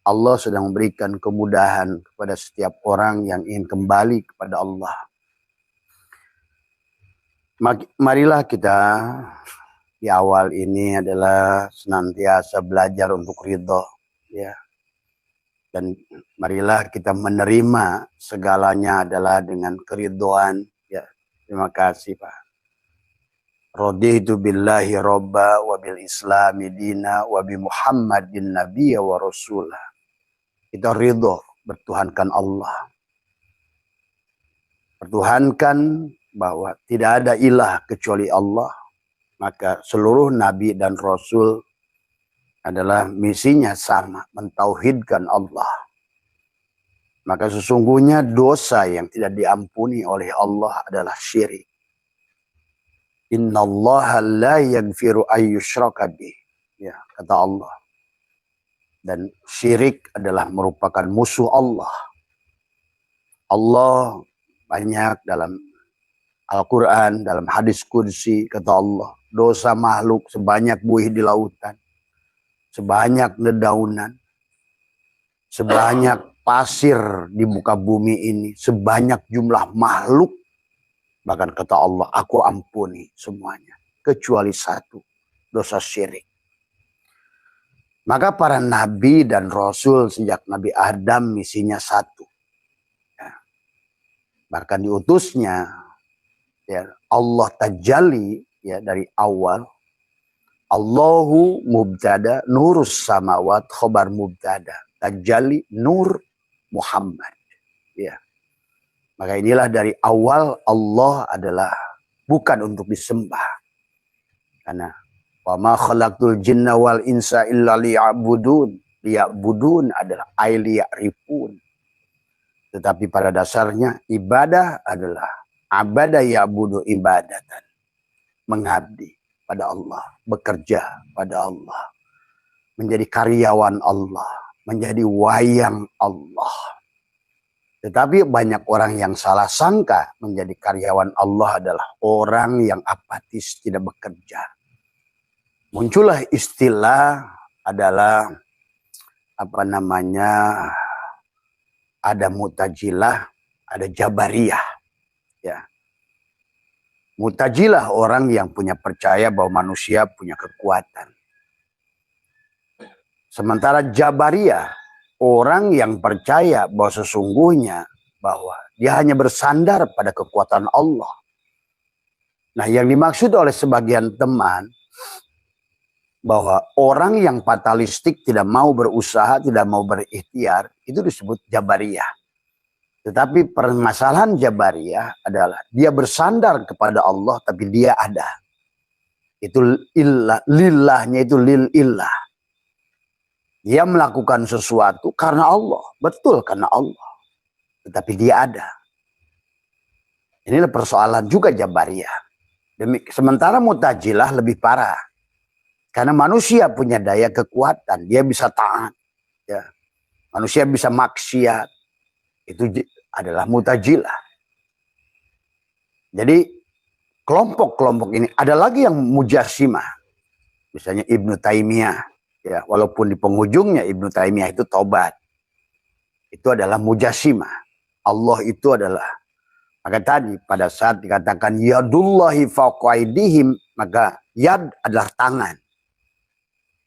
Allah sedang memberikan kemudahan kepada setiap orang yang ingin kembali kepada Allah. Marilah kita di awal ini adalah senantiasa belajar untuk ridho, ya. Dan marilah kita menerima segalanya adalah dengan keridhaan, ya. Terima kasih, Pak. Raditu billahi robba wa bil islami dina wa bi muhammadin nabiyya wa rasulah. Kita ridho bertuhankan Allah. Bertuhankan bahwa tidak ada ilah kecuali Allah. Maka seluruh nabi dan rasul adalah misinya sama, mentauhidkan Allah. Maka sesungguhnya dosa yang tidak diampuni oleh Allah adalah syirik. Innallaha la yaghfiru ayyushraka bih. Ya, kata Allah. Dan syirik adalah merupakan musuh Allah. Allah banyak dalam Al-Quran, dalam hadis kursi, kata Allah. Dosa makhluk sebanyak buih di lautan. Sebanyak dedaunan. Sebanyak pasir di muka bumi ini. Sebanyak jumlah makhluk. Bahkan kata Allah, aku ampuni semuanya. Kecuali satu, dosa syirik. Maka para nabi dan rasul sejak Nabi Adam misinya satu. Ya. Bahkan diutusnya ya, Allah tajalli ya, dari awal. Allahu mubtada nurus samawat khobar mubtada. Tajalli nur Muhammad. Ya. Maka inilah dari awal Allah adalah bukan untuk disembah. Karena wa ma khalaqtul jinna wal insa illa liya'budun. Liya'budun adalah ay liya'rifun. Tetapi pada dasarnya ibadah adalah abada ya'budu ibadatan. Mengabdi pada Allah, bekerja pada Allah. Menjadi karyawan Allah, menjadi wayang Allah. Tetapi banyak orang yang salah sangka menjadi karyawan Allah adalah orang yang apatis, tidak bekerja. Muncullah istilah adalah apa namanya, ada Mu'tazilah, ada Jabariyah. Ya. Mu'tazilah orang yang punya percaya bahwa manusia punya kekuatan. Sementara Jabariyah orang yang percaya bahwa sesungguhnya bahwa dia hanya bersandar pada kekuatan Allah. Nah, yang dimaksud oleh sebagian teman bahwa orang yang fatalistik tidak mau berusaha, tidak mau berikhtiar, itu disebut Jabariyah. Tetapi permasalahan Jabariyah adalah dia bersandar kepada Allah tapi dia ada. Itu illah, lillahnya itu lil illah. Dia melakukan sesuatu karena Allah, betul karena Allah. Tetapi dia ada. Inilah persoalan juga Jabariyah. Sementara Mu'tazilah lebih parah. Karena manusia punya daya kekuatan, dia bisa taat, ya. Manusia bisa maksiat, itu adalah Mu'tazilah. Jadi kelompok-kelompok ini ada lagi yang Mujassimah, misalnya Ibnu Taimiyah, ya. Walaupun di penghujungnya Ibnu Taimiyah itu tobat, itu adalah Mujassimah. Allah itu adalah, maka tadi pada saat dikatakan yadullahi fawqa aydihim, maka yad adalah tangan.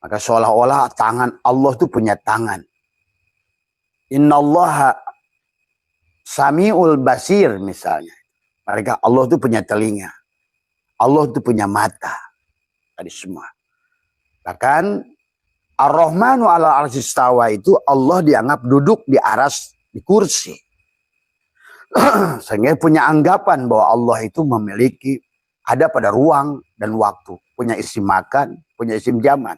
Maka seolah-olah tangan Allah itu punya tangan. Innallaha sami'ul basir misalnya. Mereka Allah itu punya telinga. Allah itu punya mata. Tadi semua. Bahkan Ar-Rahmanu ala arsistawa itu Allah dianggap duduk di aras, di kursi. Sehingga punya anggapan bahwa Allah itu memiliki, ada pada ruang dan waktu. Punya isim makan, punya isim zaman.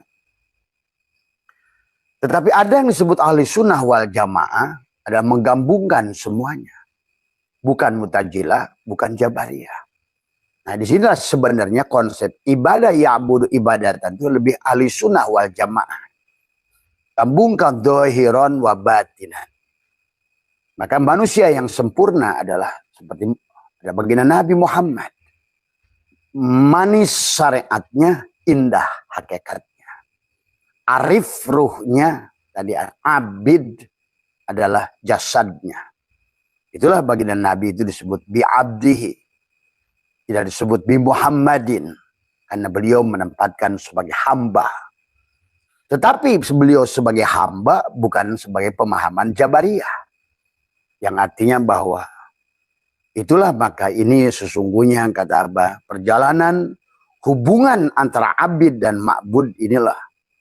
Tetapi ada yang disebut ahli sunnah wal jamaah, adalah menggabungkan semuanya. Bukan Mu'tazilah, bukan Jabariyah. Nah, disinilah sebenarnya konsep ibadah ya'budu ibadatan itu lebih ahli sunnah wal jamaah. Gabungkan dohiron wa batinan. Maka manusia yang sempurna adalah seperti ada baginda Nabi Muhammad. Manis syariatnya, indah hakikatnya. Arif ruhnya, Tadi abid adalah jasadnya. Itulah baginda Nabi itu disebut bi abdihi. Tidak disebut bi Muhammadin. Karena beliau menempatkan sebagai hamba. Tetapi beliau sebagai hamba bukan sebagai pemahaman Jabariyah. Yang artinya bahwa itulah maka ini sesungguhnya kata Abah, perjalanan hubungan antara abid dan ma'bud inilah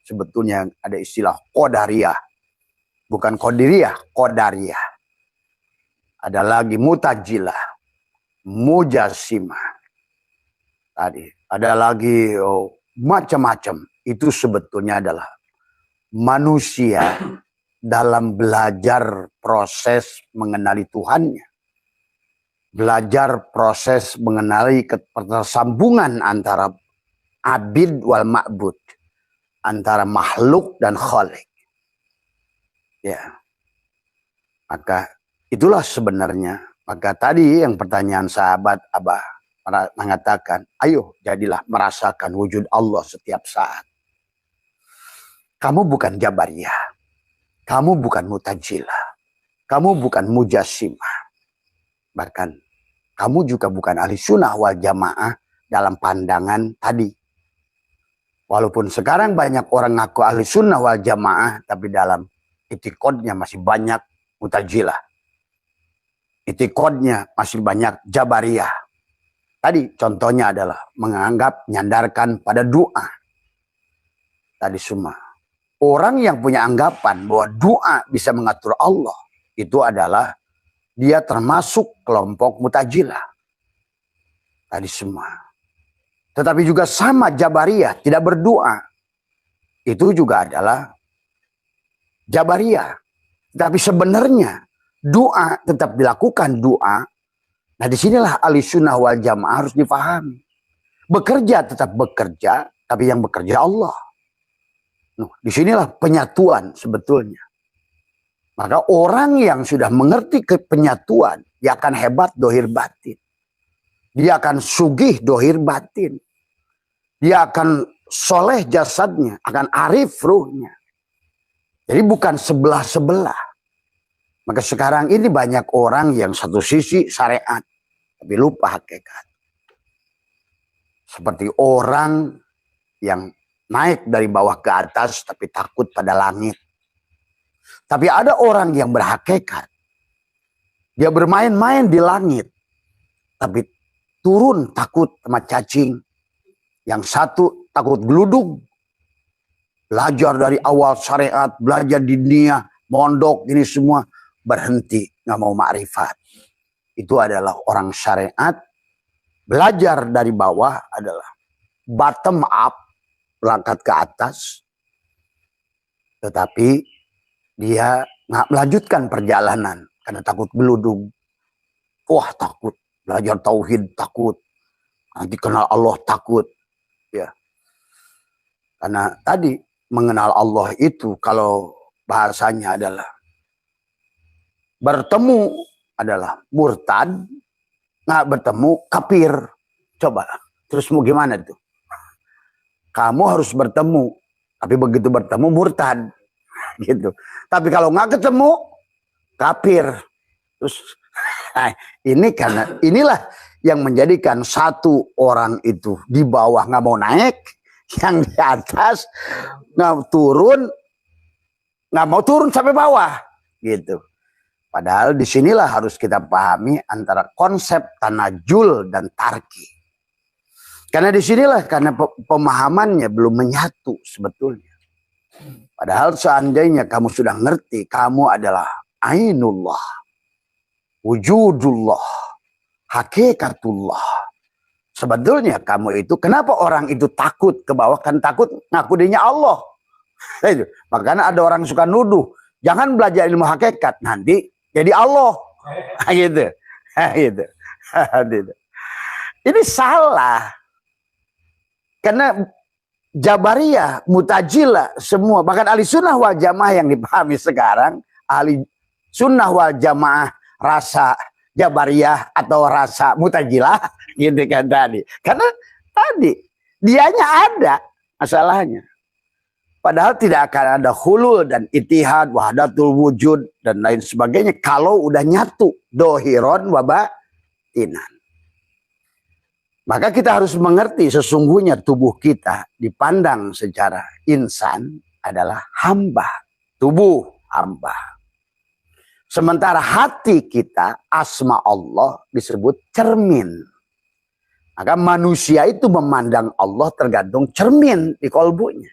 sebetulnya ada istilah qadariyah. Bukan qadiriyah, qadariyah. Ada lagi mutajilah, mujassimah. Tadi ada lagi macam-macam. Itu sebetulnya adalah manusia dalam belajar proses mengenali Tuhannya. Belajar proses mengenali ketersambungan antara abid wal ma'bud. Antara makhluk dan khalik. Ya. Maka itulah sebenarnya. Maka tadi yang pertanyaan sahabat Abah mengatakan, ayo jadilah merasakan wujud Allah setiap saat. Kamu bukan Jabariyah. Kamu bukan Mutajilah. Kamu bukan Mujassimah. Bahkan kamu juga bukan ahli sunnah wal jamaah dalam pandangan tadi. Walaupun sekarang banyak orang ngaku ahli sunnah wal jamaah, tapi dalam itikadnya masih banyak Mutajilah. Itikadnya masih banyak Jabariyah. Tadi contohnya adalah menganggap nyandarkan pada doa. Tadi semua. Orang yang punya anggapan bahwa doa bisa mengatur Allah, itu adalah dia termasuk kelompok Mutajilah. Tadi semua. Tetapi juga sama Jabariyah, tidak berdoa. Itu juga adalah Jabariyah. Tapi sebenarnya doa tetap dilakukan doa. Nah disinilah ahli sunnah wal jamaah harus dipahami. Bekerja tetap bekerja, tapi yang bekerja Allah. Nah, disinilah penyatuan sebetulnya. Maka orang yang sudah mengerti penyatuan, dia akan hebat dohir batin. Dia akan sugih dohir batin. Dia akan soleh jasadnya, akan arif ruhnya. Jadi bukan sebelah-sebelah. Maka sekarang ini banyak orang yang satu sisi syariat, tapi lupa hakikat. Seperti orang yang naik dari bawah ke atas, tapi takut pada langit. Tapi ada orang yang berhakikat. Dia bermain-main di langit, tapi turun takut sama cacing. Yang satu takut geludug. Belajar dari awal syariat, belajar di dunia, mondok, ini semua. Berhenti, nggak mau ma'rifat. Itu adalah orang syariat. Belajar dari bawah adalah bottom up, berangkat ke atas. Tetapi dia nggak melanjutkan perjalanan karena takut geludug. Wah takut, belajar tauhid takut. Nanti kenal Allah takut. Ya. Karena tadi mengenal Allah itu kalau bahasanya adalah bertemu adalah murtad, nggak bertemu kafir. Coba, terus mau gimana tuh? Kamu harus bertemu, tapi begitu bertemu murtad, gitu. Tapi kalau nggak ketemu kafir. Terus, nah, ini karena inilah yang menjadikan satu orang itu di bawah nggak mau naik, yang di atas nggak mau turun sampai bawah, gitu. Padahal disinilah harus kita pahami antara konsep tanajul dan tarki. Karena disinilah karena pemahamannya belum menyatu sebetulnya. Padahal seandainya kamu sudah ngerti, kamu adalah ainullah, wujudullah, hakikatullah. Sebetulnya kamu itu, kenapa orang itu takut ke bawah? Kan takut ngaku dirinya Allah. Makanya ada orang suka nuduh, jangan belajar ilmu hakikat, nanti jadi Allah. Gitu. Gitu. Ini salah. Karena Jabariyah, Mutajilah, semua, bahkan ahli sunnah wal jamaah yang dipahami sekarang, ahli sunnah wal jamaah rasa Jabariyah atau rasa Mutajilah, gitu kan tadi. Karena tadi, dianya ada masalahnya. Padahal tidak akan ada hulul dan itihad, wahdatul wujud, dan lain sebagainya. Kalau udah nyatu, dohiron wabatinan. Maka kita harus mengerti sesungguhnya tubuh kita dipandang secara insan adalah hamba. Tubuh hamba. Sementara hati kita, asma Allah disebut cermin. Maka manusia itu memandang Allah tergantung cermin di kolbunya.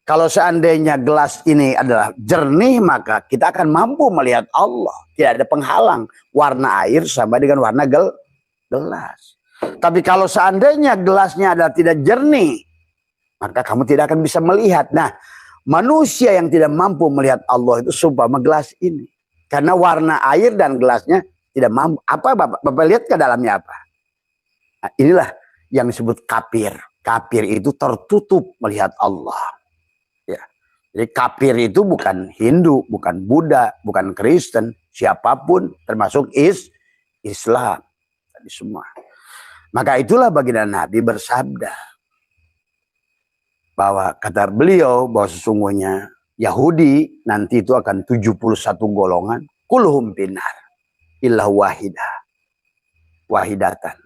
Kalau seandainya gelas ini adalah jernih, maka kita akan mampu melihat Allah. Tidak ada penghalang. Warna air sama dengan warna gelas. Tapi kalau seandainya gelasnya adalah tidak jernih, maka kamu tidak akan bisa melihat. Nah, manusia yang tidak mampu melihat Allah itu seumpama gelas ini. Karena warna air dan gelasnya tidak mampu. Apa Bapak lihat ke dalamnya apa? Nah, inilah yang disebut kafir. Kafir itu tertutup melihat Allah. Ya. Jadi kafir itu bukan Hindu, bukan Buddha, bukan Kristen, siapapun termasuk Islam. Tadi semua. Maka itulah baginda Nabi bersabda bahwa kata beliau bahwa sesungguhnya Yahudi nanti itu akan 71 golongan, kulluhum finnar illa wahidatan.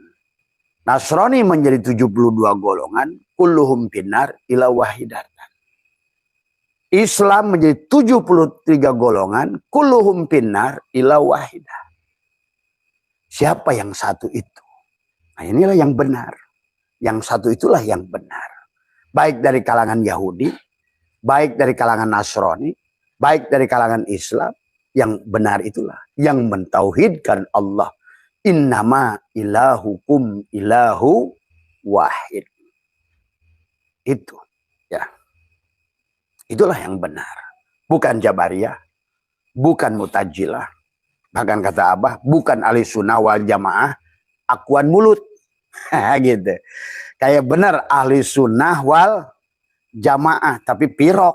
Nasrani menjadi 72 golongan, kulluhum finnar illa wahidatan. Islam menjadi 73 golongan, kulluhum finnar illa wahidah. Siapa yang satu itu? Nah, inilah yang benar. Yang satu itulah yang benar. Baik dari kalangan Yahudi, baik dari kalangan Nasrani, baik dari kalangan Islam, yang benar itulah yang mentauhidkan Allah. Innama ilahukum ilahu wahid. Itu ya. Itulah yang benar. Bukan Jabariyah, bukan Mu'tazilah. Bahkan kata Abah, bukan ahli sunnah wal jamaah, akuan mulut. Gitu. Kayak benar ahli sunnah wal jamaah, tapi pirok.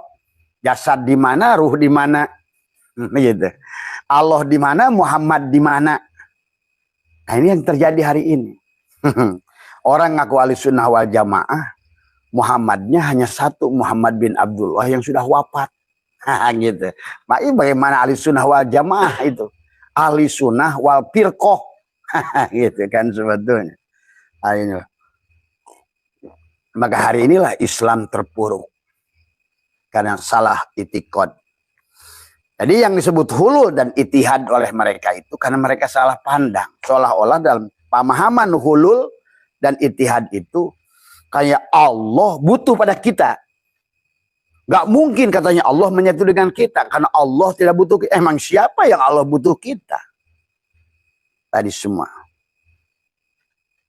Jasad di mana, ruh di mana. Gitu. Allah di mana, Muhammad di mana. Nah, ini yang terjadi hari ini. Orang ngaku ahli sunnah wal jamaah, Muhammadnya hanya satu, Muhammad bin Abdullah yang sudah wafat. Gitu. Makanya bagaimana ahli sunnah wal jamaah itu? Ahli sunnah wal firqoh. Gitu kan sebetulnya. Ayo. Maka hari inilah Islam terpuruk karena salah itikad. Jadi yang disebut hulul dan itihad oleh mereka itu karena mereka salah pandang. Seolah-olah dalam pemahaman hulul dan itihad itu kayak Allah butuh pada kita. Gak mungkin katanya Allah menyatu dengan kita karena Allah tidak butuh kita. Emang siapa yang Allah butuh kita? Tadi semua.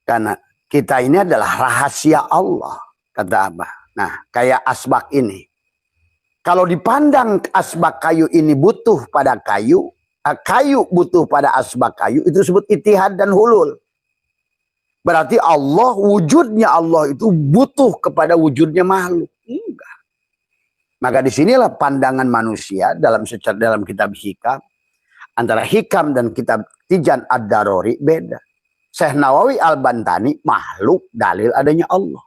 Karena kita ini adalah rahasia Allah, kata Abah. Nah, kayak asbak ini. Kalau dipandang asbak kayu ini butuh pada kayu, kayu butuh pada asbak kayu, itu disebut itihad dan hulul. Berarti Allah, wujudnya Allah itu butuh kepada wujudnya makhluk. Enggak. Maka disinilah pandangan manusia dalam kitab Hikam. Antara Hikam dan kitab Tijan Ad-Darori beda. Syekh Nawawi Al-Bantani makhluk dalil adanya Allah.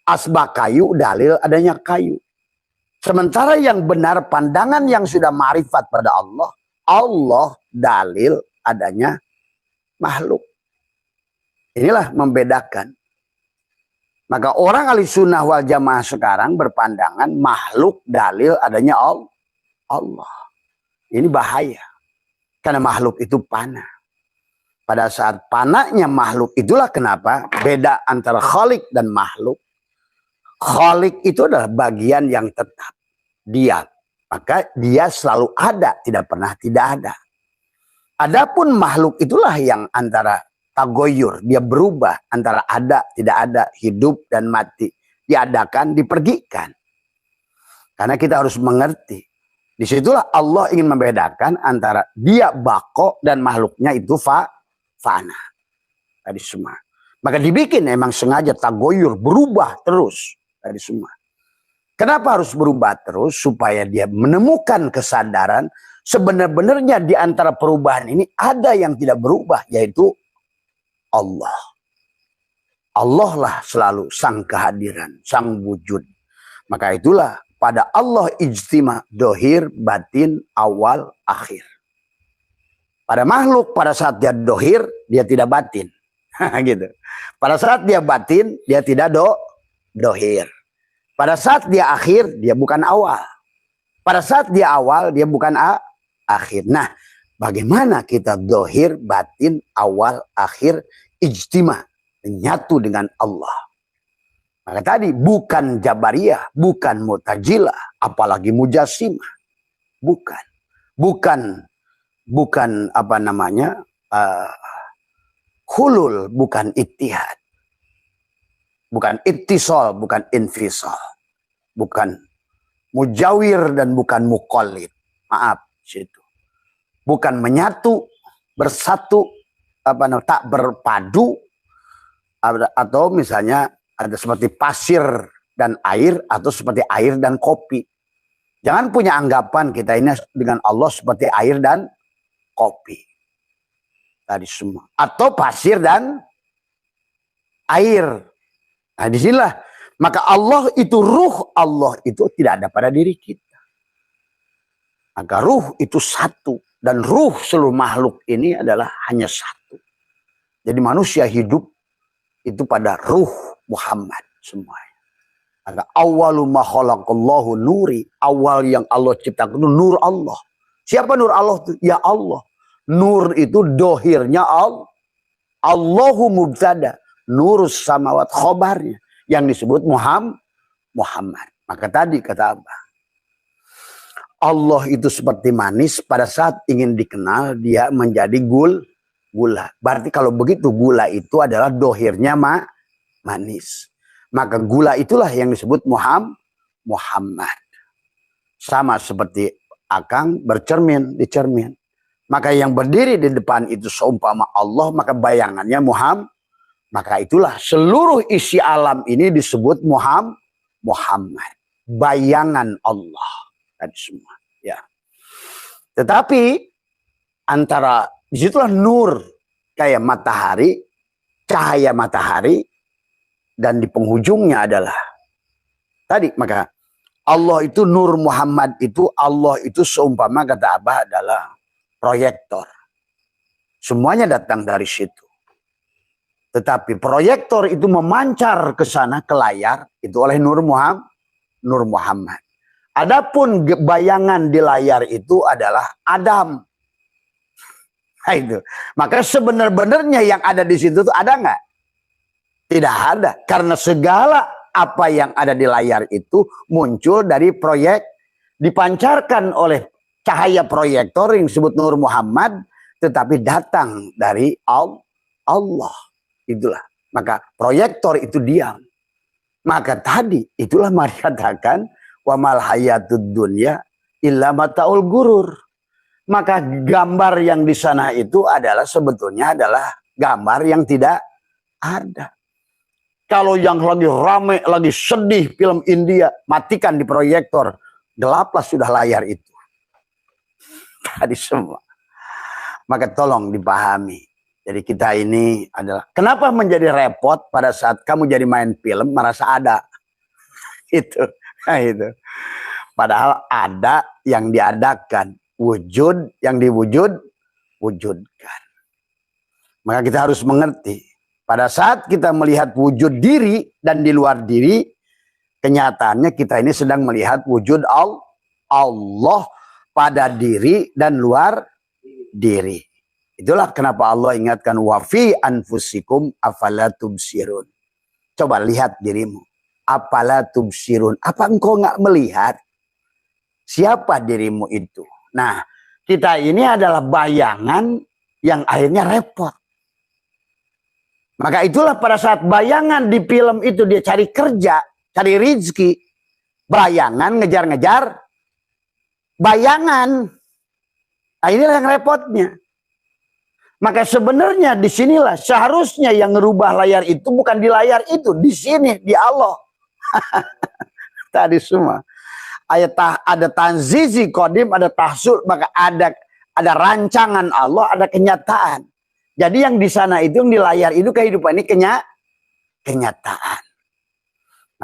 Asbak kayu dalil adanya kayu. Sementara yang benar pandangan yang sudah ma'rifat pada Allah. Allah dalil adanya makhluk. Inilah membedakan. Maka orang ahli sunnah wal jamaah sekarang berpandangan makhluk dalil adanya Allah. Ini bahaya. Karena makhluk itu panah. Pada saat panahnya makhluk itulah kenapa beda antara khalik dan makhluk. Khalik itu adalah bagian yang tetap. Dia. Maka dia selalu ada. Tidak pernah tidak ada. Adapun makhluk itulah yang antara tagoyur. Dia berubah antara ada, tidak ada, hidup dan mati. Diadakan, dipergikan. Karena kita harus mengerti. Disitulah Allah ingin membedakan antara dia bako dan makhluknya itu fana. Tadi semua. Maka dibikin emang sengaja tagoyur. Berubah terus. Tadi semua. Kenapa harus berubah terus? Supaya dia menemukan kesadaran. Sebenarnya di antara perubahan ini ada yang tidak berubah. Yaitu Allah. Allah lah selalu sang kehadiran. Sang wujud. Maka itulah pada Allah ijtima, dohir, batin, awal, akhir. Pada makhluk pada saat dia dohir dia tidak batin. Gitu. Pada saat dia batin dia tidak dohir. Pada saat dia akhir dia bukan awal. Pada saat dia awal dia bukan akhir. Nah, bagaimana kita dohir, batin, awal, akhir, ijtima, menyatu dengan Allah. Maka tadi bukan Jabariyah, bukan Mu'tazilah, apalagi Mujassimah. Bukan apa namanya, hulul, bukan ittihad. Bukan ittisal, bukan infisal. Bukan mujawir dan bukan muqallid. Maaf, situ. Bukan menyatu, bersatu, tak berpadu, atau misalnya ada seperti pasir dan air, atau seperti air dan kopi. Jangan punya anggapan kita ini dengan Allah seperti air dan kopi. Tadi semua. Atau pasir dan air. Nah disinilah. Maka Allah itu ruh. Allah itu tidak ada pada diri kita. Maka ruh itu satu. Dan ruh seluruh makhluk ini adalah hanya satu. Jadi manusia hidup itu pada ruh Muhammad semuanya. Maka awalu ma khalaqallahu nuri. Awal yang Allah ciptakan itu nur Allah. Siapa nur Allah itu? Ya Allah. Nur itu dohirnya Allah. Allahu mubtada. Nurus samawat khobarnya. Yang disebut Muhammad. Maka tadi kata Abah. Allah itu seperti manis. Pada saat ingin dikenal dia menjadi gula. Berarti kalau begitu gula itu adalah dohirnya manis. Maka gula itulah yang disebut Muhammad. Sama seperti akang bercermin di cermin. Maka yang berdiri di depan itu seumpama Allah, maka bayangannya Muhammad. Maka itulah seluruh isi alam ini disebut Muhammad. Bayangan Allah. Tadi semua. Ya. Tetapi antara disitulah nur kayak matahari, cahaya matahari, dan di penghujungnya adalah tadi. Maka Allah itu nur Muhammad itu, Allah itu seumpama kata Abah adalah proyektor. Semuanya datang dari situ. Tetapi proyektor itu memancar ke sana ke layar itu oleh nur Muhammad. Adapun bayangan di layar itu adalah Adam. Nah, itu. Maka sebenar-benarnya yang ada di situ tuh ada nggak? Tidak ada. Karena segala apa yang ada di layar itu muncul dari proyek, dipancarkan oleh cahaya proyektor yang disebut Nur Muhammad, tetapi datang dari Allah. Itulah. Maka proyektor itu diam. Maka tadi itulah mari katakan wa mal hayatud dunya illa mataul gurur. Maka gambar yang di sana itu adalah sebetulnya adalah gambar yang tidak ada. Kalau yang lagi rame, lagi sedih film India, matikan di proyektor, gelaplah sudah layar itu. Tadi semua. Maka tolong dipahami. Jadi kita ini adalah, kenapa menjadi repot pada saat kamu jadi main film merasa ada? Itu. Nah itu. Padahal ada yang diadakan. Wujud yang diwujudkan. Maka kita harus mengerti. Pada saat kita melihat wujud diri dan di luar diri, kenyataannya kita ini sedang melihat wujud Allah pada diri dan luar diri. Itulah kenapa Allah ingatkan wa fi anfusikum afala tubsirun. Coba lihat dirimu. Afala tubsirun. Apa engkau nggak melihat siapa dirimu itu? Nah, kita ini adalah bayangan yang akhirnya repot. Maka itulah pada saat bayangan di film itu dia cari kerja, cari rezeki. Bayangan ngejar-ngejar bayangan. Nah inilah yang repotnya. Maka sebenarnya disinilah seharusnya yang ngerubah layar itu bukan di layar itu. Di sini, di Allah. Tadi semua. Ada tanzizi qadim, ada tahsul, maka ada rancangan Allah, ada kenyataan. Jadi yang di sana itu, yang di layar itu kehidupan ini kenyataan.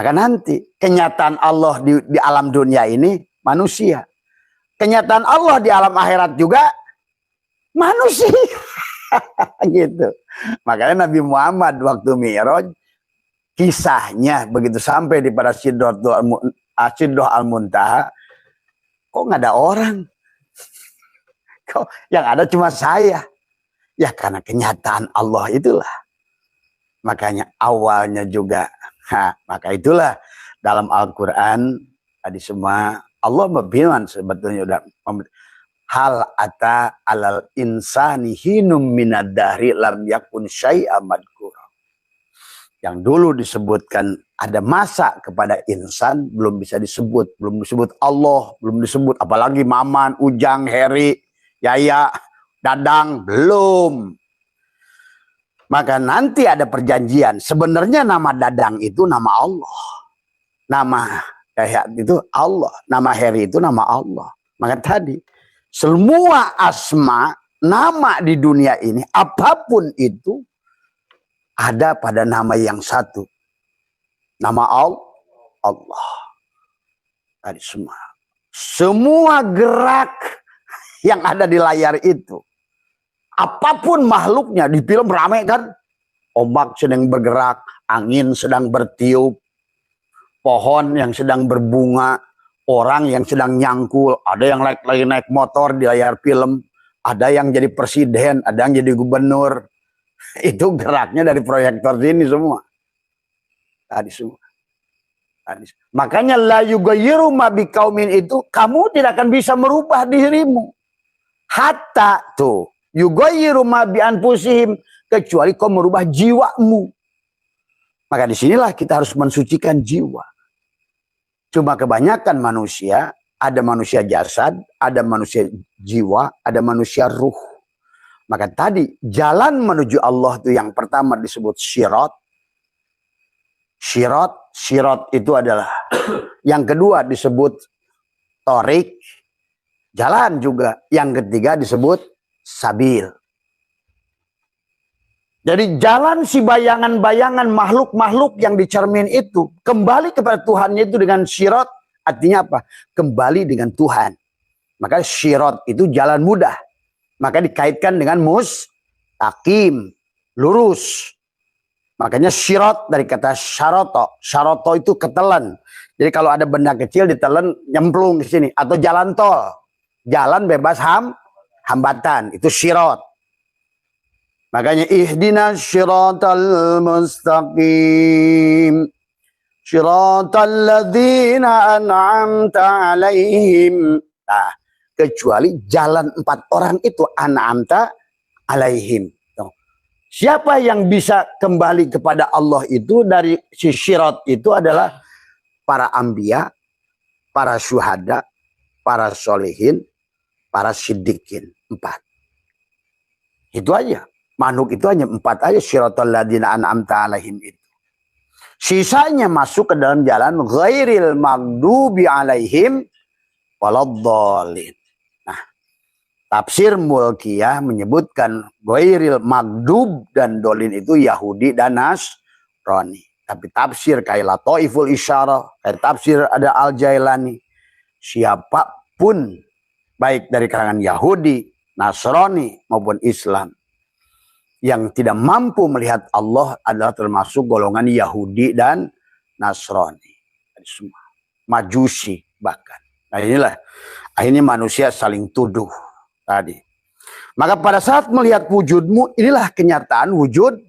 Maka nanti kenyataan Allah di alam dunia ini manusia. Kenyataan Allah di alam akhirat juga manusia. Gitu. Makanya Nabi Muhammad waktu Mi'raj, kisahnya begitu sampai di pada Sidratul Al-Muntaha, kok nggak ada orang? Kok yang ada cuma saya? Ya karena kenyataan Allah itulah. Makanya awalnya juga. Maka itulah dalam Al-Quran tadi semua Allah berfirman sebetulnya udah hal ata alal insani hinum minad dahri lam yakun syai'an madhkura. Yang dulu disebutkan ada masa kepada insan belum bisa disebut, belum disebut Allah, belum disebut apalagi Maman, Ujang, Heri, Yaya, Dadang, belum. Maka nanti ada perjanjian. Sebenarnya nama Dadang itu nama Allah. Nama Yahya itu Allah. Nama Heri itu nama Allah. Maka tadi, semua asma, nama di dunia ini, apapun itu, ada pada nama yang satu. Nama Allah. Tadi semua. Semua gerak yang ada di layar itu. Apapun makhluknya, di film ramai kan, ombak sedang bergerak, angin sedang bertiup, pohon yang sedang berbunga, orang yang sedang nyangkul, ada yang lagi naik motor di layar film, ada yang jadi presiden, ada yang jadi gubernur. Itu geraknya dari proyektor sini semua. Tadi semua. Makanya la yughayyiru ma biqaumin itu, kamu tidak akan bisa merubah dirimu. Hatta tuh yughayyiru ma bi anfusihim, kecuali kau merubah jiwamu. Maka disinilah kita harus mensucikan jiwa. Cuma kebanyakan manusia, ada manusia jasad, ada manusia jiwa, ada manusia ruh. Maka tadi jalan menuju Allah itu yang pertama disebut sirat. Sirat itu adalah yang kedua disebut torik, jalan juga. Yang ketiga disebut sabil. Jadi jalan si bayangan-bayangan makhluk-makhluk yang dicermin itu kembali kepada Tuhannya itu dengan sirat, artinya apa? Kembali dengan Tuhan. Maka sirat itu jalan mudah. Maka dikaitkan dengan mustaqim, lurus. Makanya sirat dari kata syaroto. Syaroto itu ketelan. Jadi kalau ada benda kecil ditelan nyemplung di sini, atau jalan tol, jalan bebas hambatan, itu sirat. Makanya ihdinas syiratal mustaqim, syiratal ladzina an'amta alaihim. Nah, kecuali jalan 4 orang itu an'amta alaihim. Siapa yang bisa kembali kepada Allah itu dari si syirat itu adalah para anbiya, para syuhada, para solihin, para siddiqin. 4. Itu aja. Makhluk itu hanya 4 aja, syiratal ladzina an'amta alaihim itu. Sisanya masuk ke dalam jalan ghairil maghdubi alaihim waladdallin. Nah, tafsir Mulkiyah menyebutkan ghairil maghdub dan dolin itu Yahudi dan Nasrani. Tapi tafsir kayak Lataiful Isyarah, kayak tafsir ada Al-Jailani, siapapun baik dari kalangan Yahudi, Nasrani maupun Islam yang tidak mampu melihat Allah adalah termasuk golongan Yahudi dan Nasrani. Semua Majusi bahkan. Nah inilah akhirnya manusia saling tuduh tadi. Maka pada saat melihat wujudmu, inilah kenyataan wujud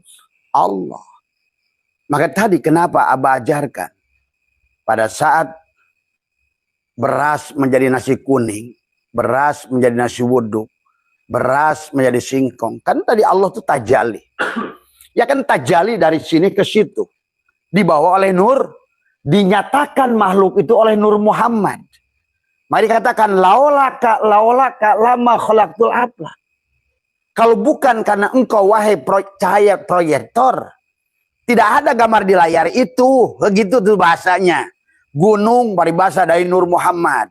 Allah. Maka tadi kenapa Abah ajarkan pada saat beras menjadi nasi kuning, beras menjadi nasi wudhu, beras menjadi singkong. Kan tadi Allah itu tajali. Ya kan tajali dari sini ke situ. Dibawa oleh nur. Dinyatakan makhluk itu oleh Nur Muhammad. Mari katakan laulaka lama khalaqtul aflak. Kalau bukan karena engkau wahai cahaya proyektor, tidak ada gambar di layar itu. Begitu tuh bahasanya. Gunung paribasa dari Nur Muhammad.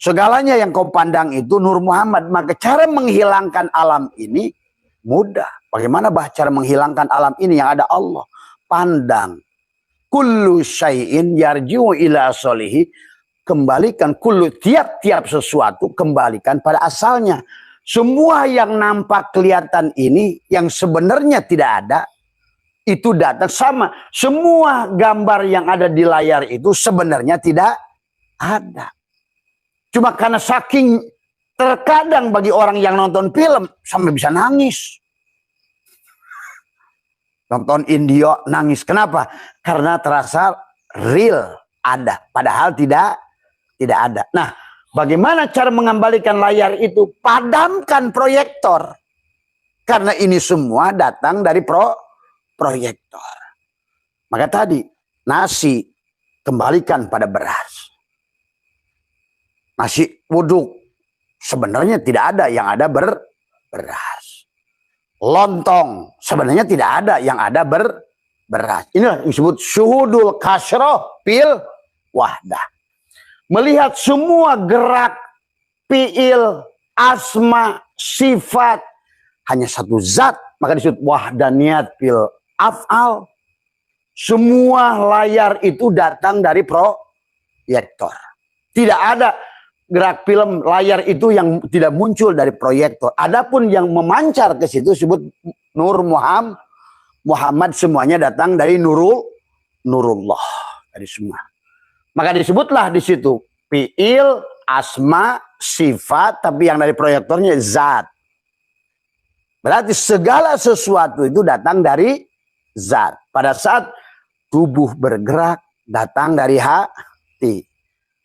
Segalanya yang kau pandang itu Nur Muhammad. Maka cara menghilangkan alam ini mudah. Bagaimana cara menghilangkan alam ini yang ada Allah? Pandang. kullu syai'in yarji'u ila asalihi, kembalikan kullu, tiap-tiap sesuatu kembalikan pada asalnya. Semua yang nampak kelihatan ini yang sebenarnya tidak ada, itu datang sama. Semua gambar yang ada di layar itu sebenarnya tidak ada. Cuma karena saking terkadang bagi orang yang nonton film sampai bisa nangis. Nonton India nangis. Kenapa? Karena terasa real ada. Padahal tidak ada. Nah, bagaimana cara mengembalikan layar itu? Padamkan proyektor. Karena ini semua datang dari proyektor. Maka tadi, nasi kembalikan pada beras. Nasi wuduk. Sebenarnya tidak ada, yang ada beras. Lontong sebenarnya tidak ada, yang ada beras. Inilah yang disebut syuhudul kasroh fil wahdah. Melihat semua gerak, fiil, asma, sifat hanya satu zat, maka disebut wahdaniyat fil af'al. Semua layar itu datang dari proyektor. Tidak ada gerak film layar itu yang tidak muncul dari proyektor. Adapun yang memancar ke situ disebut Nur Muhammad, semuanya datang dari Nurullah, dari semua. Maka disebutlah di situ fiil, asma, sifat, tapi yang dari proyektornya zat. Berarti segala sesuatu itu datang dari zat. Pada saat tubuh bergerak datang dari hati.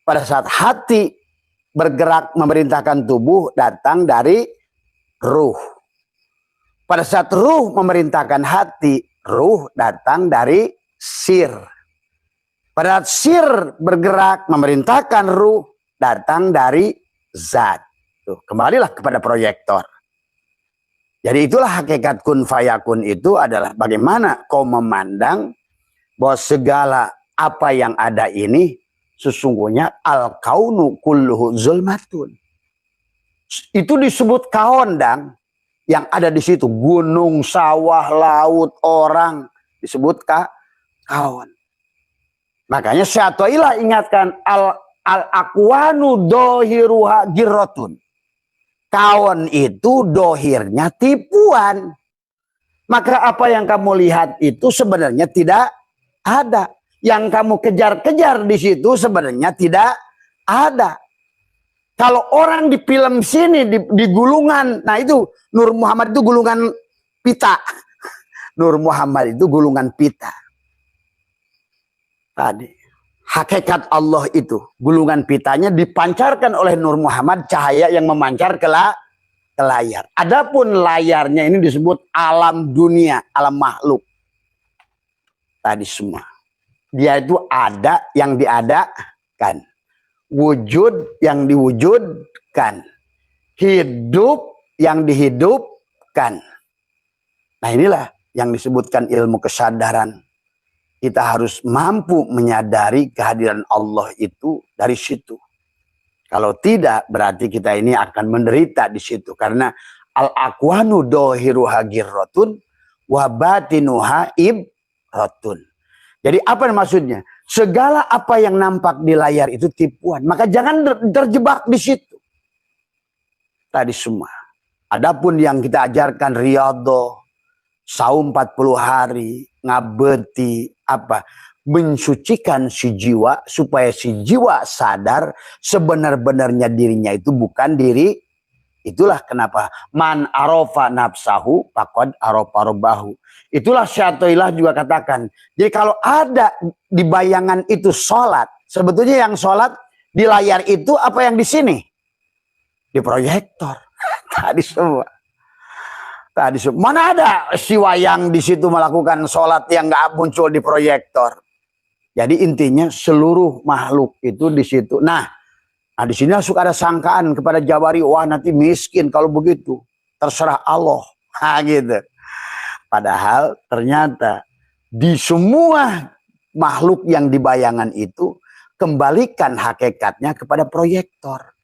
Pada saat hati bergerak memerintahkan tubuh datang dari ruh. Pada saat ruh memerintahkan hati, ruh datang dari sir. Pada saat sir bergerak memerintahkan ruh datang dari zat. Tuh, kembalilah kepada proyektor. Jadi itulah hakikat kun fayakun itu adalah bagaimana kau memandang bahwa segala apa yang ada ini sesungguhnya al-kaunu kulluhu zulmatun. Itu disebut kaon, Dang. Yang ada di situ gunung, sawah, laut, orang disebut kaon. Makanya Syatoilah ingatkan al-akwanu dohiruha girotun. Kaon itu dohirnya tipuan. Maka apa yang kamu lihat itu sebenarnya tidak ada. Yang kamu kejar-kejar di situ sebenarnya tidak ada. Kalau orang di film sini di gulungan, nah itu Nur Muhammad itu gulungan pita. Nur Muhammad itu gulungan pita. Tadi hakikat Allah itu gulungan pitanya dipancarkan oleh Nur Muhammad, cahaya yang memancar ke layar. Adapun layarnya ini disebut alam dunia, alam makhluk. Tadi semua. Dia itu ada yang diadakan. Wujud yang diwujudkan. Hidup yang dihidupkan. Nah inilah yang disebutkan ilmu kesadaran. Kita harus mampu menyadari kehadiran Allah itu dari situ. Kalau tidak berarti kita ini akan menderita di situ. Karena al-akwanu dohiruha girrotun wa batinuha ibratun. Jadi apa maksudnya? Segala apa yang nampak di layar itu tipuan. Maka jangan terjebak di situ. Tadi semua. Adapun yang kita ajarkan riyadhah, saum 40 hari, ngabeti, apa? Mensucikan si jiwa supaya si jiwa sadar sebenar-benarnya dirinya itu bukan diri. Itulah kenapa man arofa nafsahu faqad arofa rabbahu. Itulah Syatoilah juga katakan. Jadi kalau ada di bayangan itu sholat, sebetulnya yang sholat di layar itu apa yang di sini? Di proyektor. Tadi semua. Mana ada si wayang di situ melakukan sholat yang nggak muncul di proyektor? Jadi intinya seluruh makhluk itu di situ. Nah di sini suka ada sangkaan kepada Jabari, wah nanti miskin kalau begitu. Terserah Allah. Nah gitu. Padahal ternyata di semua makhluk yang di bayangan itu kembalikan hakikatnya kepada proyektor.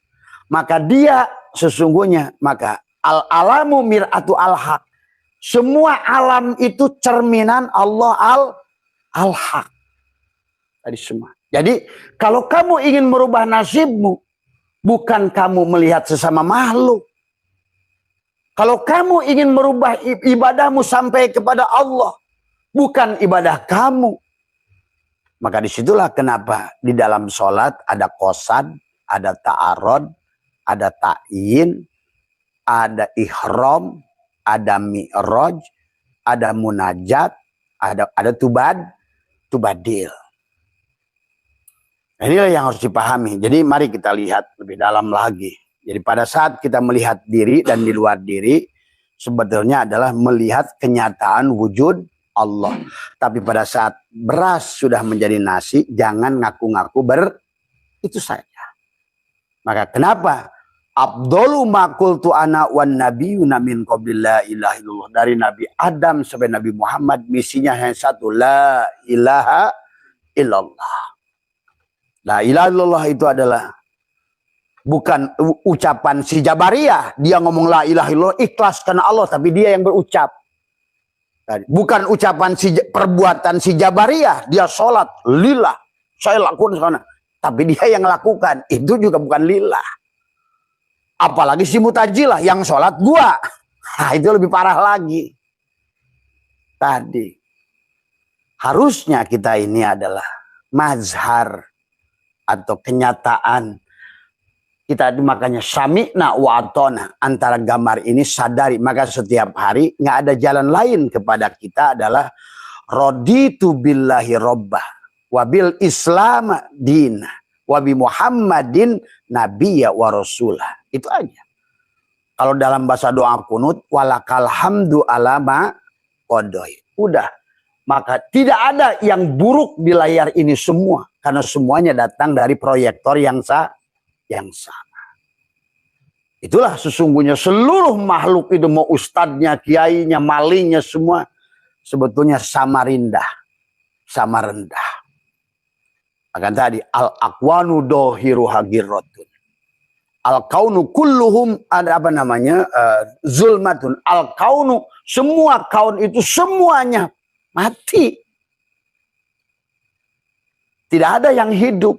Maka dia sesungguhnya, maka al-alamu mir'atu al-haq. Semua alam itu cerminan Allah al-haq. Tadi semua. Jadi kalau kamu ingin merubah nasibmu, bukan kamu melihat sesama makhluk. Kalau kamu ingin merubah ibadahmu sampai kepada Allah, bukan ibadah kamu. Maka disitulah kenapa di dalam sholat ada qasad, ada ta'arud, ada ta'yin, ada ihram, ada mi'raj, ada munajat, ada tubadil. Nah, inilah yang harus dipahami. Jadi mari kita lihat lebih dalam lagi. Jadi pada saat kita melihat diri dan di luar diri, sebetulnya adalah melihat kenyataan wujud Allah. Tapi pada saat beras sudah menjadi nasi, jangan ngaku-ngaku itu saja. Maka kenapa? Abdulu maqultu ana wan nabiyuna min qabli la ilaha illallah. Dari Nabi Adam sampai Nabi Muhammad misinya hanya satu, la ilaha illallah. La ilaha illallah itu adalah bukan ucapan si Jabariyah. Dia ngomong la ilaha illallah ikhlas karena Allah, tapi dia yang berucap. Bukan ucapan perbuatan si Jabariyah, dia sholat lillah, saya lakukan sana, tapi dia yang lakukan, itu juga bukan lillah. Apalagi si Mutajilah yang sholat gua, nah, itu lebih parah lagi. Tadi harusnya kita ini adalah mazhar atau kenyataan. Kita makanya sami'na wa atona, antara gambar ini sadari. Maka setiap hari nggak ada jalan lain kepada kita adalah raditu billahi robbah wabil islam dina wabi muhammadin nabiyya wa rasulah. Itu aja. Kalau dalam bahasa doa kunut walakal hamdu alama qadai. Udah. Maka tidak ada yang buruk di layar ini semua, karena semuanya datang dari proyektor yang sama. Itulah sesungguhnya seluruh makhluk itu, mau ustadznya, kiainya, malingnya, semua sebetulnya sama rendah. Akan tadi al-aqwanu dohiru hagirotun. Al-kaunu kulluhum ada apa namanya? Zulmatun. Al-kaunu, semua kaun itu semuanya mati. Tidak ada yang hidup.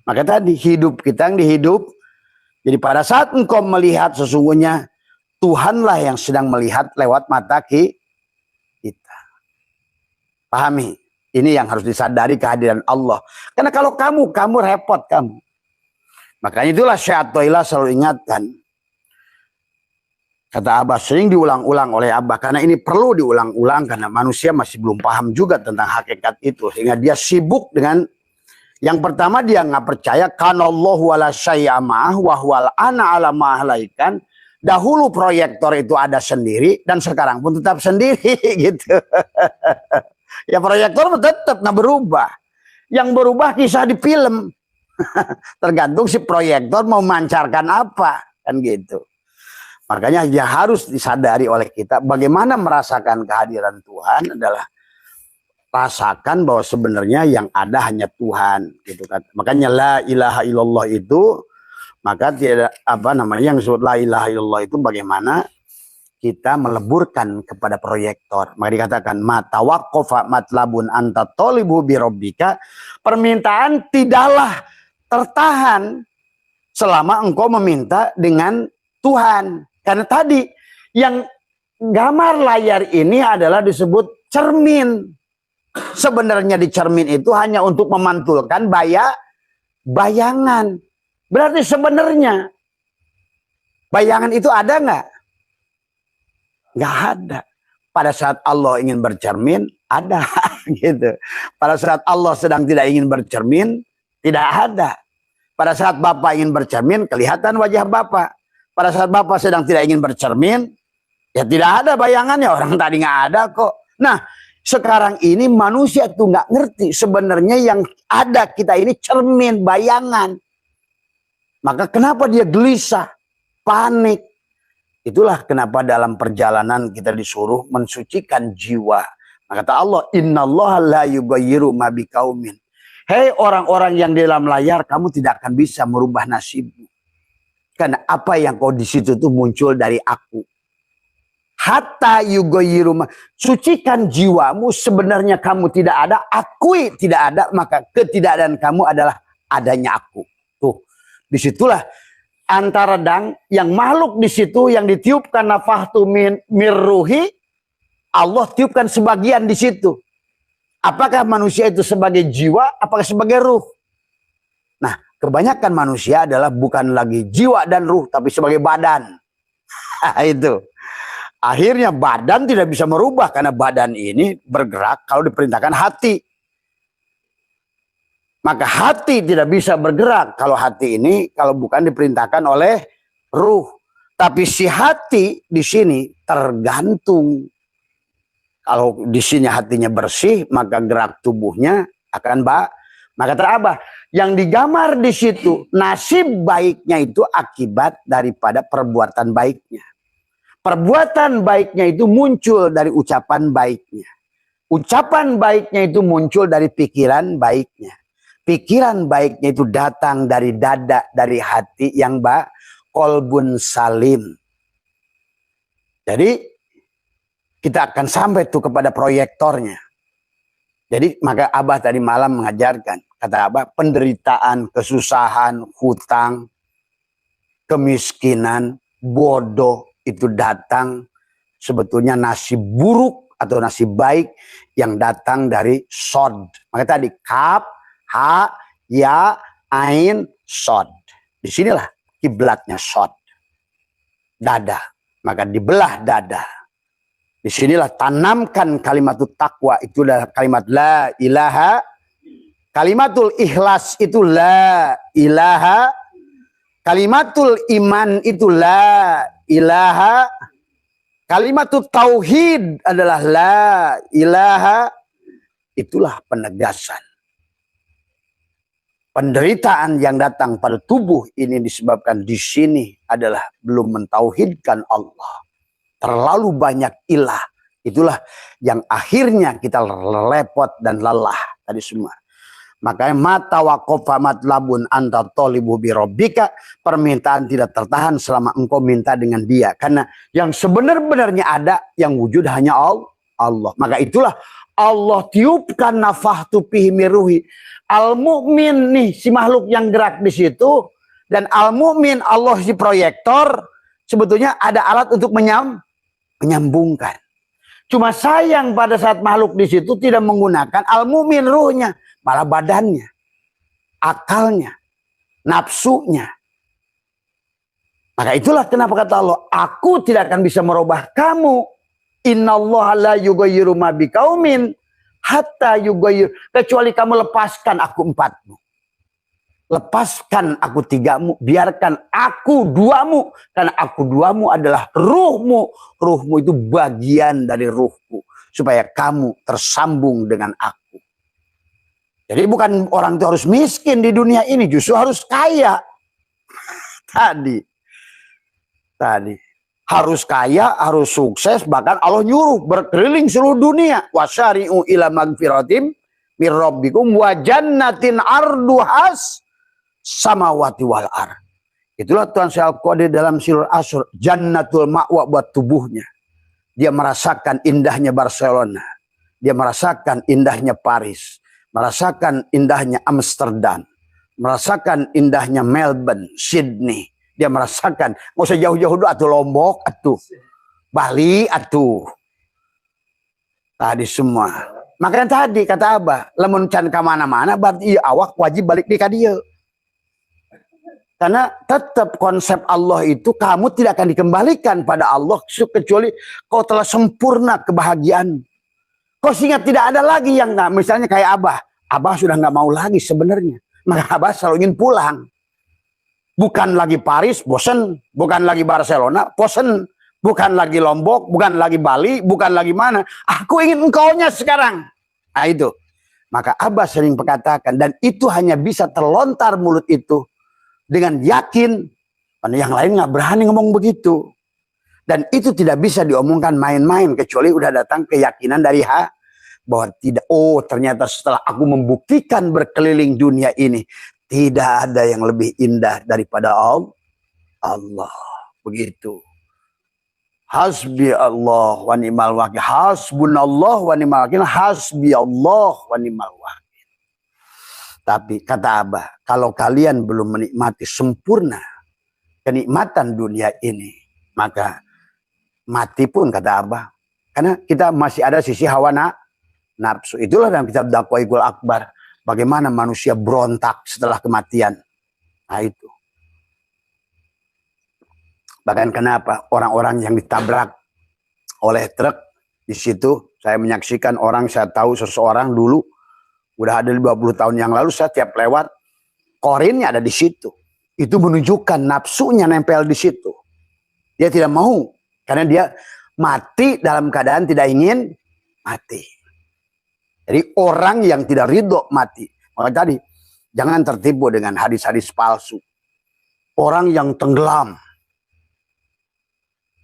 Maka tadi hidup kita yang dihidup. Jadi pada saat engkau melihat sesungguhnya Tuhanlah yang sedang melihat lewat mata kita. Pahami? Ini yang harus disadari kehadiran Allah. Karena kalau kamu repot kamu. Makanya itulah Syekh Toilah selalu ingatkan. Kata Abah sering diulang-ulang oleh Abah. Karena ini perlu diulang-ulang karena manusia masih belum paham juga tentang hakikat itu. Sehingga dia sibuk dengan yang pertama, dia nggak percaya kanallahu wala syai'a ma'ah wa huwal ana ala ma'ahlaikan. Dahulu proyektor itu ada sendiri dan sekarang pun tetap sendiri gitu. Ya proyektor tetap nggak berubah. Yang berubah kisah di film. Tergantung si proyektor mau memancarkan apa kan gitu. Makanya ya harus disadari oleh kita bagaimana merasakan kehadiran Tuhan adalah rasakan bahwa sebenarnya yang ada hanya Tuhan gitu kan. Makanya la ilaha illallah itu, maka tidak apa namanya yang disebut la ilaha illallah itu bagaimana kita meleburkan kepada proyektor. Maka dikatakan matawaqqafa matlabun anta tolibu bi rabbika, permintaan tidaklah tertahan selama engkau meminta dengan Tuhan. Karena tadi yang gambar layar ini adalah disebut cermin. Sebenarnya di cermin itu hanya untuk memantulkan bayangan. Berarti sebenarnya bayangan itu ada nggak? Nggak ada. Pada saat Allah ingin bercermin, ada gitu. Pada saat Allah sedang tidak ingin bercermin, tidak ada. Pada saat Bapak ingin bercermin, kelihatan wajah Bapak. Pada saat Bapak sedang tidak ingin bercermin, ya tidak ada bayangannya. Orang tadi nggak ada kok. Nah, sekarang ini manusia tuh nggak ngerti sebenarnya yang ada kita ini cermin, bayangan. Maka kenapa dia gelisah, panik? Itulah kenapa dalam perjalanan kita disuruh mensucikan jiwa. Maka kata Allah, innallaha la yughayyiru ma biqaumin. Hei orang-orang yang di dalam layar, kamu tidak akan bisa merubah nasibmu. Karena apa yang kau di situ tuh muncul dari aku. Hatta yugoyiruma, sucikan jiwamu, sebenarnya kamu tidak ada, akui tidak ada, maka ketidakadaan kamu adalah adanya aku. Tuh, disitulah antara yang makhluk di situ yang ditiupkan nafahtu mirruhi, Allah tiupkan sebagian di situ. Apakah manusia itu sebagai jiwa, apakah sebagai ruh? Nah, kebanyakan manusia adalah bukan lagi jiwa dan ruh, tapi sebagai badan. Itu. Akhirnya badan tidak bisa merubah karena badan ini bergerak kalau diperintahkan hati. Maka hati tidak bisa bergerak kalau hati ini kalau bukan diperintahkan oleh ruh. Tapi si hati di sini tergantung. Kalau di sini hatinya bersih, maka gerak tubuhnya akan maka terabah. Yang digambar di situ nasib baiknya itu akibat daripada perbuatan baiknya. Perbuatan baiknya itu muncul dari ucapan baiknya. Ucapan baiknya itu muncul dari pikiran baiknya. Pikiran baiknya itu datang dari dada, dari hati yang kolbun salim. Jadi kita akan sampai tuh kepada proyektornya. Jadi maka Abah tadi malam mengajarkan. Kata Abah, penderitaan, kesusahan, hutang, kemiskinan, bodoh, itu datang sebetulnya nasib buruk atau nasib baik yang datang dari sod. Maka tadi kaf, ha, ya, ain, sod. Disinilah kiblatnya sod. Dada. Maka dibelah dada. Disinilah tanamkan kalimat takwa. Itu adalah kalimat la ilaha. Kalimatul ikhlas itu la ilaha. Kalimatul iman itu la ilaha. Kalimatul tauhid adalah la ilaha. Itulah penegasan. Penderitaan yang datang pada tubuh ini disebabkan di sini adalah belum mentauhidkan Allah. Terlalu banyak ilah. Itulah yang akhirnya kita lepot dan lelah tadi semua. Makanya mata waqafa matlabun anta tolibu birobbika, permintaan tidak tertahan selama engkau minta dengan dia. Karena yang sebenar-benarnya ada, yang wujud hanya Allah. Maka itulah Allah tiupkan nafahtu fihi miruhi. Al-mu'min nih si makhluk yang gerak di situ, dan al-mu'min Allah si proyektor, sebetulnya ada alat untuk menyambungkan. Cuma sayang pada saat makhluk di situ tidak menggunakan al-mu'min ruhnya, malah badannya, akalnya, nafsunya. Maka itulah kenapa kata Allah, aku tidak akan bisa merubah kamu. Innallaha la yughayyiru ma biqaumin hatta yughayyiru, kecuali kamu lepaskan aku empatmu. Lepaskan aku tigamu, biarkan aku duamu. Karena aku duamu adalah ruhmu. Ruhmu itu bagian dari ruhku. Supaya kamu tersambung dengan aku. Jadi bukan orang itu harus miskin di dunia ini. Justru harus kaya. Tadi. Harus kaya, harus sukses. Bahkan Allah nyuruh berkeliling seluruh dunia. Wasyari'u ila magfiratim mir rabbikum wa jannatin arduhas samawati wal ar. Itulah Tuhan Syekh Al-Qadir dalam Sirul Asr, jannatul ma'wa buat tubuhnya. Dia merasakan indahnya Barcelona. Dia merasakan indahnya Paris. Merasakan indahnya Amsterdam. Merasakan indahnya Melbourne, Sydney. Dia merasakan, nggak usah jauh-jauh dulu, atuh Lombok, atuh Bali, atuh. Tadi semua. Makanya tadi kata Abah, lamun can kemana-mana, berarti awak wajib balik di kadia. Karena tetap konsep Allah itu kamu tidak akan dikembalikan pada Allah kecuali kau telah sempurna kebahagiaan. Kau sehingga tidak ada lagi yang nggak, misalnya kayak Abah. Abah sudah nggak mau lagi sebenarnya. Maka Abah selalu ingin pulang. Bukan lagi Paris, bosen. Bukan lagi Barcelona, bosen. Bukan lagi Lombok, bukan lagi Bali, bukan lagi mana. Aku ingin engkaunya sekarang. Nah itu. Maka Abah sering berkatakan, dan itu hanya bisa terlontar mulut itu dengan yakin, yang lain nggak berani ngomong begitu. Dan itu tidak bisa diomongkan main-main, kecuali udah datang keyakinan dari bahwa tidak, oh ternyata setelah aku membuktikan berkeliling dunia ini, tidak ada yang lebih indah daripada Allah. Begitu. Hasbi Allah wa ni'mal wakil. Hasbunallah wa ni'mal wakil. Hasbi Allah wa ni'mal wakil. Tapi kata Abah, kalau kalian belum menikmati sempurna kenikmatan dunia ini, maka mati pun, kata Abah. Karena kita masih ada sisi hawa nafsu. Itulah dalam kitab Daqaiqul Akbar. Bagaimana manusia berontak setelah kematian. Nah itu. Bahkan kenapa orang-orang yang ditabrak oleh truk di situ, saya menyaksikan orang, saya tahu seseorang dulu, udah ada 20 tahun yang lalu, saya tiap lewat, korinnya ada di situ. Itu menunjukkan nafsunya nempel di situ. Dia tidak mau, karena dia mati dalam keadaan tidak ingin mati. Jadi orang yang tidak ridho mati. Maka tadi, jangan tertipu dengan hadis-hadis palsu. Orang yang tenggelam,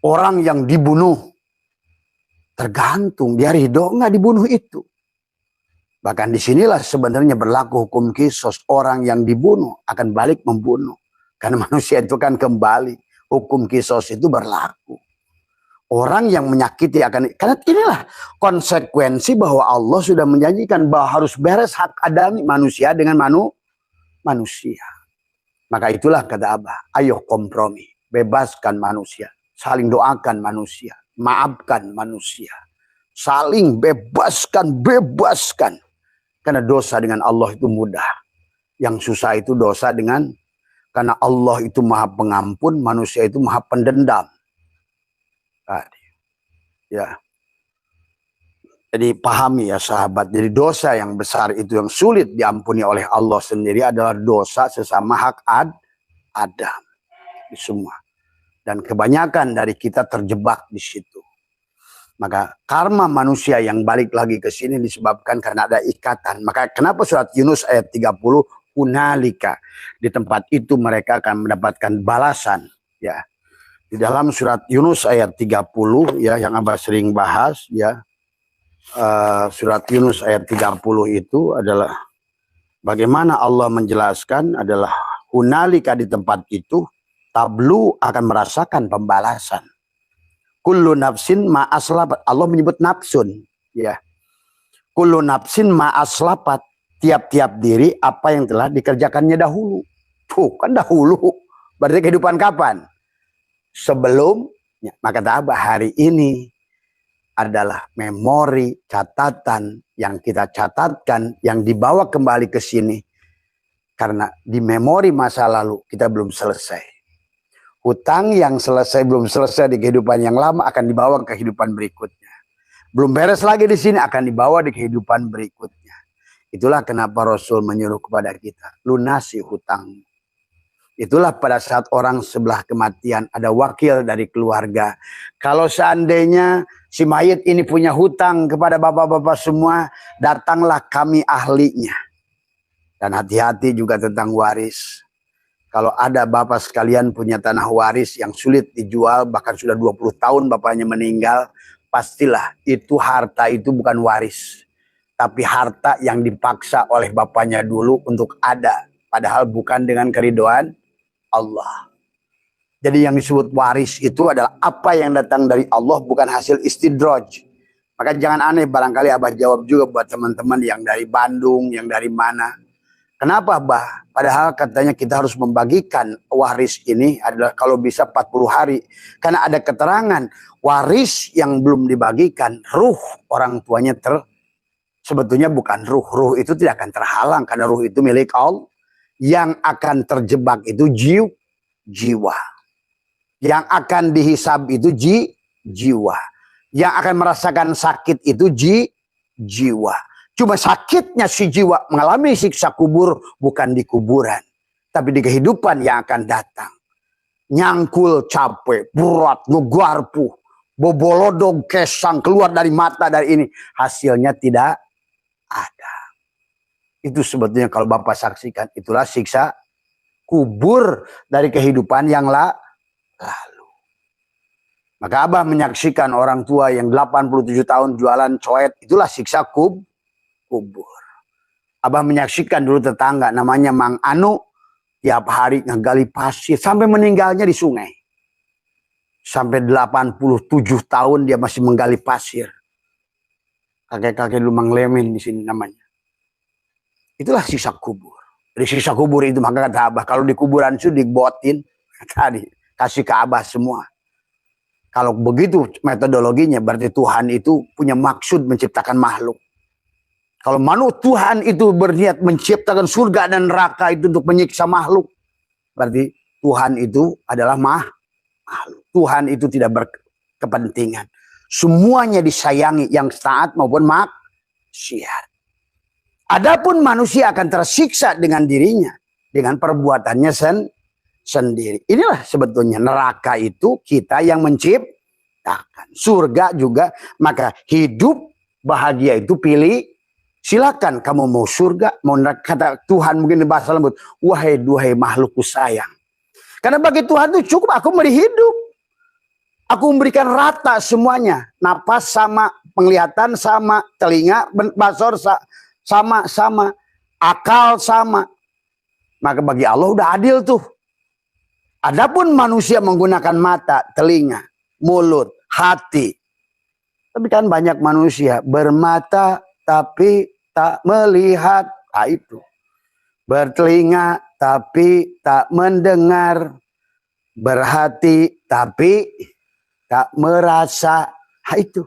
orang yang dibunuh, tergantung dia ridho nggak dibunuh itu. Bahkan disinilah sebenarnya berlaku hukum kisos. Orang yang dibunuh akan balik membunuh. Karena manusia itu kan kembali. Hukum kisos itu berlaku. Orang yang menyakiti akan... Karena inilah konsekuensi bahwa Allah sudah menjanjikan bahwa harus beres hak adami manusia dengan manusia. Maka itulah kata Abah, ayo kompromi. Bebaskan manusia. Saling doakan manusia. Maafkan manusia. Saling bebaskan. Karena dosa dengan Allah itu mudah. Yang susah itu dosa dengan... Karena Allah itu maha pengampun, manusia itu maha pendendam. Ya. Jadi pahami ya sahabat. Jadi dosa yang besar itu yang sulit diampuni oleh Allah sendiri adalah dosa sesama hak Adam. Semua. Dan kebanyakan dari kita terjebak di situ. Maka karma manusia yang balik lagi ke sini disebabkan karena ada ikatan. Maka kenapa surat Yunus ayat 30 hunalika, di tempat itu mereka akan mendapatkan balasan, ya. Di dalam surat Yunus ayat 30 ya, yang Abah sering bahas ya. Surat Yunus ayat 30 itu adalah bagaimana Allah menjelaskan adalah hunalika, di tempat itu tablu akan merasakan pembalasan. Kullu nafsin ma aslapat. Allah menyebut nafsun, ya. Kullu nafsin ma aslapat. Tiap-tiap diri apa yang telah dikerjakannya dahulu. Tuh kan dahulu. Berarti kehidupan kapan? Sebelumnya. Maka Abah, hari ini adalah memori, catatan yang kita catatkan, yang dibawa kembali ke sini. Karena di memori masa lalu kita belum selesai. Hutang yang belum selesai di kehidupan yang lama akan dibawa ke kehidupan berikutnya. Belum beres lagi di sini akan dibawa di kehidupan berikutnya. Itulah kenapa Rasul menyuruh kepada kita, lunasi hutang. Itulah pada saat orang sebelah kematian ada wakil dari keluarga. Kalau seandainya si mayit ini punya hutang kepada bapak-bapak semua, datanglah kami ahlinya. Dan hati-hati juga tentang waris. Kalau ada bapak sekalian punya tanah waris yang sulit dijual, bahkan sudah 20 tahun bapaknya meninggal, pastilah itu harta itu bukan waris. Tapi harta yang dipaksa oleh bapaknya dulu untuk ada. Padahal bukan dengan keridhaan Allah. Jadi yang disebut waris itu adalah apa yang datang dari Allah, bukan hasil istidraj. Maka jangan aneh, barangkali Abah jawab juga buat teman-teman yang dari Bandung, yang dari mana. Kenapa Abah? Padahal katanya kita harus membagikan waris ini adalah kalau bisa 40 hari. Karena ada keterangan waris yang belum dibagikan, ruh orang tuanya sebetulnya bukan ruh. Ruh itu tidak akan terhalang karena ruh itu milik Allah. Yang akan terjebak itu jiwa. Yang akan dihisab itu jiwa. Yang akan merasakan sakit itu jiwa. Cuma sakitnya si jiwa mengalami siksa kubur bukan di kuburan. Tapi di kehidupan yang akan datang. Nyangkul capek, berat, ngegarpu, bobolodog, kesang, keluar dari mata dari ini. Hasilnya tidak ada. Itu sebetulnya kalau Bapak saksikan, itulah siksa kubur dari kehidupan yang lalu. Maka Abah menyaksikan orang tua yang 87 tahun jualan coet, itulah siksa kubur. Abah menyaksikan dulu tetangga namanya Mang Anu, tiap hari ngegali pasir sampai meninggalnya di sungai. Sampai 87 tahun dia masih menggali pasir. Kakek-kakek Lumang Lemen di sini namanya. Itulah sisa kubur. Dari sisa kubur itu maka kata Abah, kalau di kuburan itu dibotin tadi, kasih ke Abah semua. Kalau begitu metodologinya berarti Tuhan itu punya maksud menciptakan makhluk. Kalau Tuhan itu berniat menciptakan surga dan neraka itu untuk menyiksa makhluk, berarti Tuhan itu adalah makhluk. Tuhan itu tidak berkepentingan. Semuanya disayangi, yang taat maupun maksiat. Adapun manusia akan tersiksa dengan dirinya, dengan perbuatannya sendiri. Inilah sebetulnya neraka itu kita yang menciptakan. Surga juga, maka hidup bahagia itu pilih. Silakan kamu mau surga, mau neraka. Kata Tuhan mungkin di bahasa lembut, wahai duhai makhlukku sayang. Karena bagi Tuhan itu cukup aku memberi hidup. Aku memberikan rata semuanya. Napas sama, penglihatan sama, telinga, basor sama, akal sama. Maka bagi Allah udah adil tuh. Adapun manusia menggunakan mata, telinga, mulut, hati. Tapi kan banyak manusia bermata tapi tak melihat. Nah, itu. Bertelinga tapi tak mendengar. Berhati tapi tak merasa. Nah, itu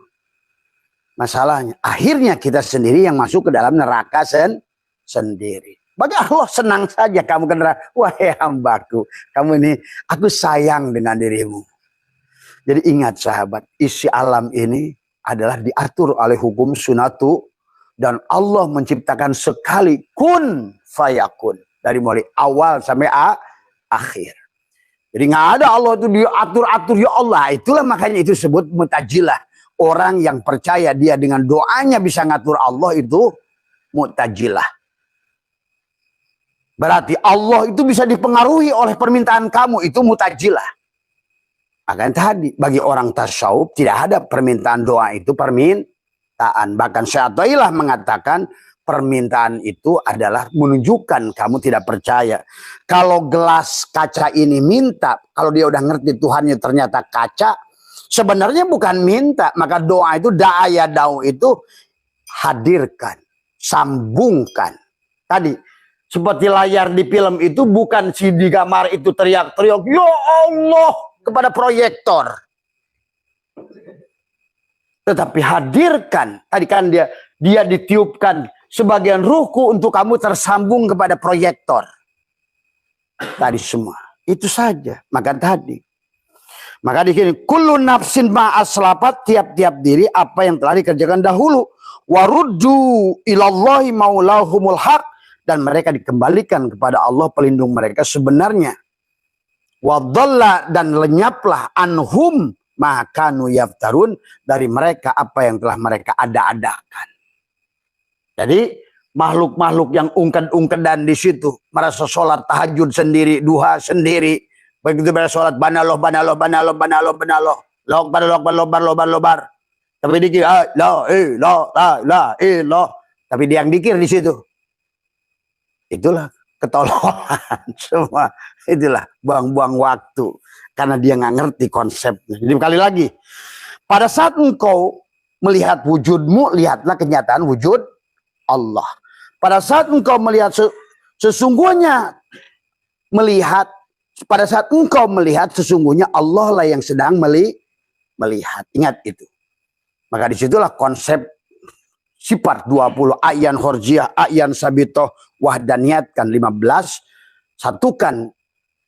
masalahnya. Akhirnya kita sendiri yang masuk ke dalam neraka sendiri. Bagi Allah senang saja kamu ke neraka. Wahai hambaku, kamu ini aku sayang dengan dirimu. Jadi ingat sahabat, isi alam ini adalah diatur oleh hukum sunatu. Dan Allah menciptakan sekali kun fayakun. Dari mulai awal sampai akhir. Jadi nggak ada Allah itu diatur-atur ya Allah. Itulah makanya itu disebut mutajilah. Orang yang percaya dia dengan doanya bisa ngatur Allah itu mutajilah. Berarti Allah itu bisa dipengaruhi oleh permintaan kamu, itu mutajilah. Akan tadi bagi orang tasawuf tidak ada permintaan doa itu permintaan. Bahkan Syaikhullah mengatakan permintaan itu adalah menunjukkan kamu tidak percaya. Kalau gelas kaca ini minta, kalau dia udah ngerti Tuhannya ternyata kaca, sebenarnya bukan minta. Maka doa itu da'aya da'u itu hadirkan, sambungkan. Tadi seperti layar di film itu bukan si di kamar itu teriak-teriak, ya Allah, kepada proyektor. Tetapi hadirkan, tadi kan dia ditiupkan sebagian ruhku untuk kamu tersambung kepada proyektor. Tadi semua. Itu saja. Maka di sini kullu nafsin ma aslafat, tiap-tiap diri apa yang telah dikerjakan dahulu. Waruddu ilallahi maulahumul haq, dan mereka dikembalikan kepada Allah pelindung mereka sebenarnya. Wadalla, dan lenyaplah anhum makanu yaftarun, dari mereka apa yang telah mereka ada-adakan. Jadi makhluk-makhluk yang ungked-ungkedan di situ merasa sholat tahajud sendiri, duha sendiri, begitu mereka sholat banaloh, lobar. Tapi dikir tapi dia yang dikir di situ. Itulah ketololan semua. Itulah buang-buang waktu. Karena dia nggak ngerti konsepnya. Jadi sekali lagi, pada saat engkau melihat wujudmu, lihatlah kenyataan wujud Allah. Pada saat engkau melihat sesungguhnya pada saat engkau melihat sesungguhnya Allah lah yang sedang melihat. Ingat itu. Maka disitulah konsep sifat 20, ayan khorjiah, ayan sabitoh, wahdaniyat kan 15. Satukan,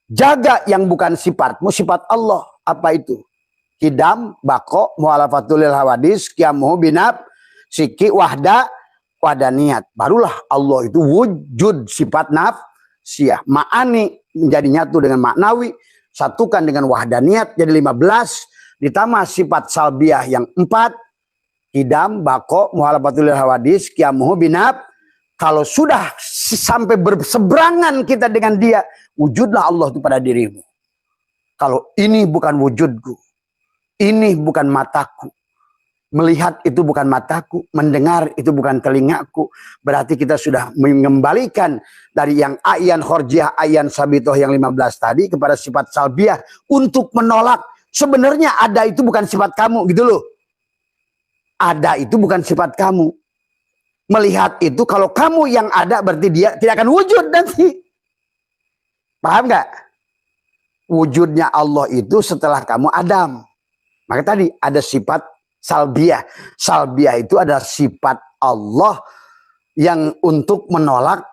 jaga yang bukan sifatmu, sifat Allah. Apa itu? Kidam, bako, mu'alafatulil hawadis, kiamuhu binab, siki, wahdaniyat. Barulah Allah itu wujud sifat nafsiyah. Ma'ani menjadi nyatu dengan maknawi. Satukan dengan wahdaniyat jadi 15. Ditambah sifat salbiah yang 4. Kidam, bako, muhalafatul hawadis, kiamuhu binab. Kalau sudah sampai berseberangan kita dengan dia, wujudlah Allah itu pada dirimu. Kalau ini bukan wujudku, ini bukan mataku, melihat itu bukan mataku, mendengar itu bukan telingaku, berarti kita sudah mengembalikan dari yang ayan khorjiah, ayan sabitoh yang 15 tadi kepada sifat salbiah untuk menolak Sebenarnya ada itu bukan sifat kamu gitu loh. Ada itu bukan sifat kamu. Melihat itu kalau kamu yang ada berarti dia tidak akan wujud nanti. Paham nggak? Wujudnya Allah itu setelah kamu Adam. Maka tadi ada sifat salbiah. Salbiah itu adalah sifat Allah yang untuk menolak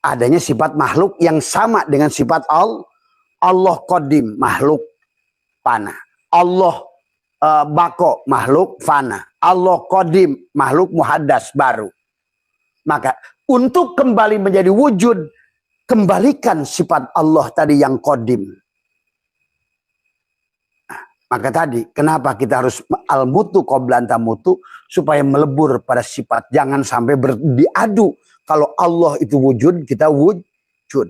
adanya sifat makhluk yang sama dengan sifat Allah. Allah qadim, makhluk fana. Allah bako, makhluk fana. Allah qadim, makhluk muhaddas, baru. Maka untuk kembali menjadi wujud, kembalikan sifat Allah tadi yang qadim. Nah, maka tadi kenapa kita harus al-mutu qabla tamutu, supaya melebur pada sifat, jangan sampai berdiadu. Kalau Allah itu wujud, kita wujud.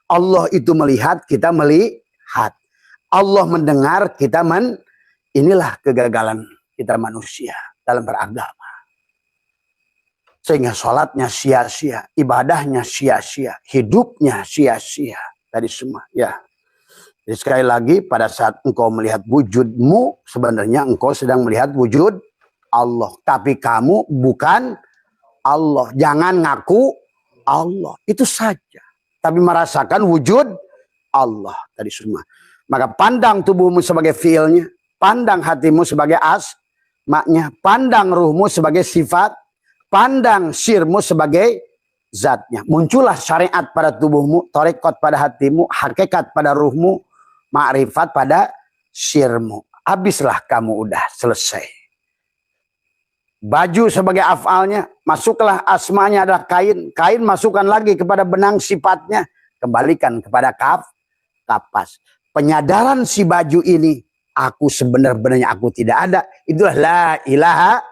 Allah itu melihat, kita melihat. Allah mendengar, kita inilah kegagalan kita manusia dalam beragama. Sehingga sholatnya sia-sia, ibadahnya sia-sia, hidupnya sia-sia. Tadi semua, ya. Jadi sekali lagi, pada saat engkau melihat wujudmu, sebenarnya engkau sedang melihat wujud Allah. Tapi kamu bukan Allah. Jangan ngaku Allah. Itu saja. Tapi merasakan wujud Allah tadi semua. Maka pandang tubuhmu sebagai fiilnya, pandang hatimu sebagai asma'nya, pandang ruhmu sebagai sifat, pandang sirmu sebagai zatnya. Muncullah syariat pada tubuhmu, tarekat pada hatimu, hakikat pada ruhmu, ma'rifat pada sirmu. Habislah kamu, udah selesai. Baju sebagai afalnya, masuklah asmanya adalah kain. Kain masukkan lagi kepada benang sifatnya. Kembalikan kepada kapas. Penyadaran si baju ini, aku sebenarnya aku tidak ada. Itulah la ilaha.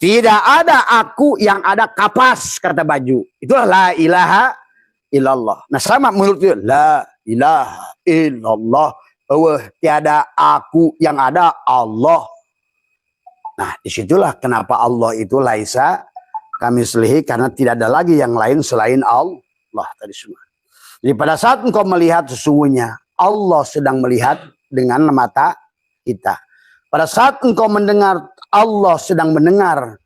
Tidak ada aku yang ada kapas, kata baju. Itulah la ilaha illallah. Nah sama menurut itu, la ilaha illallah. Bahwa tiada aku yang ada Allah. Nah, disitulah kenapa Allah itu laisa kamislihi, karena tidak ada lagi yang lain selain Allah tadi semua. Jadi pada saat engkau melihat, sesungguhnya Allah sedang melihat dengan mata kita. Pada saat engkau mendengar, Allah sedang mendengar,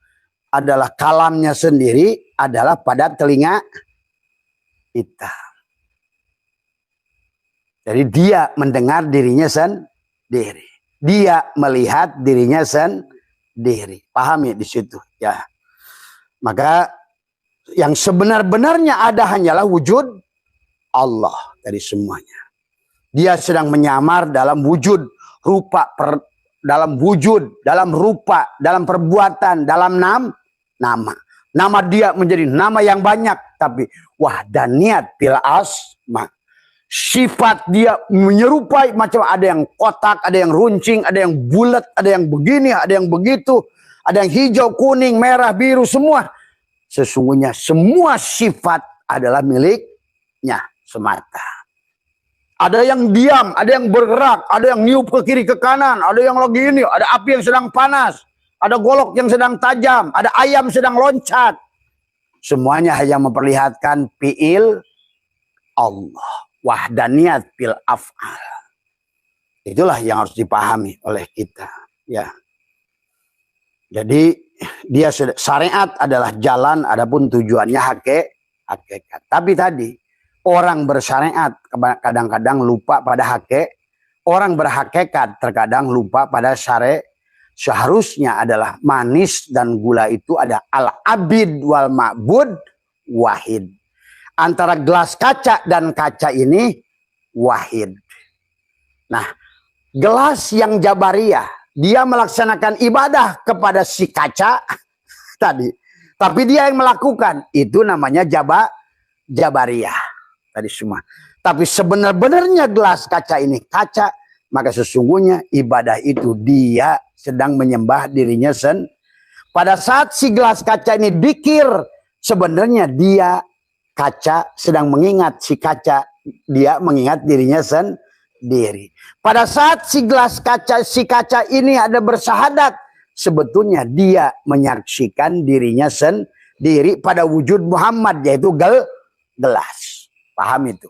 adalah kalamnya sendiri, adalah pada telinga kita. Jadi dia mendengar dirinya sendiri. Dia melihat dirinya sendiri. Pahami di situ, ya. Maka yang sebenar-benarnya ada hanyalah wujud Allah dari semuanya. Dia sedang menyamar dalam wujud, rupa, dalam wujud, dalam rupa, dalam perbuatan, dalam nama. Nama dia menjadi nama yang banyak, tapi wahdaniyat bil asma. Sifat dia menyerupai, macam ada yang kotak, ada yang runcing, ada yang bulat, ada yang begini, ada yang begitu, ada yang hijau, kuning, merah, biru, semua. Sesungguhnya semua sifat adalah miliknya semata. Ada yang diam, ada yang bergerak, ada yang niup ke kiri ke kanan, ada yang lagi ini, ada api yang sedang panas, ada golok yang sedang tajam, ada ayam sedang loncat. Semuanya hanya memperlihatkan fi'il Allah. Wahdaniyat fil af'al. Itulah yang harus dipahami oleh kita, ya. Jadi dia syariat adalah jalan, adapun tujuannya hakikat. Tapi tadi orang bersyariat kadang-kadang lupa pada hakikat. Orang berhakikat terkadang lupa pada syariat. Seharusnya adalah manis dan gula itu ada al-abid wal ma'bud wahid. Antara gelas kaca dan kaca ini wahid. Nah, gelas yang jabariyah, dia melaksanakan ibadah kepada si kaca tadi. Tapi dia yang melakukan, itu namanya jabariyah tadi semua. Tapi sebenar-benarnya gelas kaca ini kaca, maka sesungguhnya ibadah itu dia sedang menyembah dirinya sendiri. Pada saat si gelas kaca ini dikir, sebenarnya dia kaca sedang mengingat si kaca, dia mengingat dirinya sendiri. Pada saat si gelas kaca, si kaca ini ada bersyahadat, sebetulnya dia menyaksikan dirinya sendiri pada wujud Muhammad, yaitu gelas. Paham itu?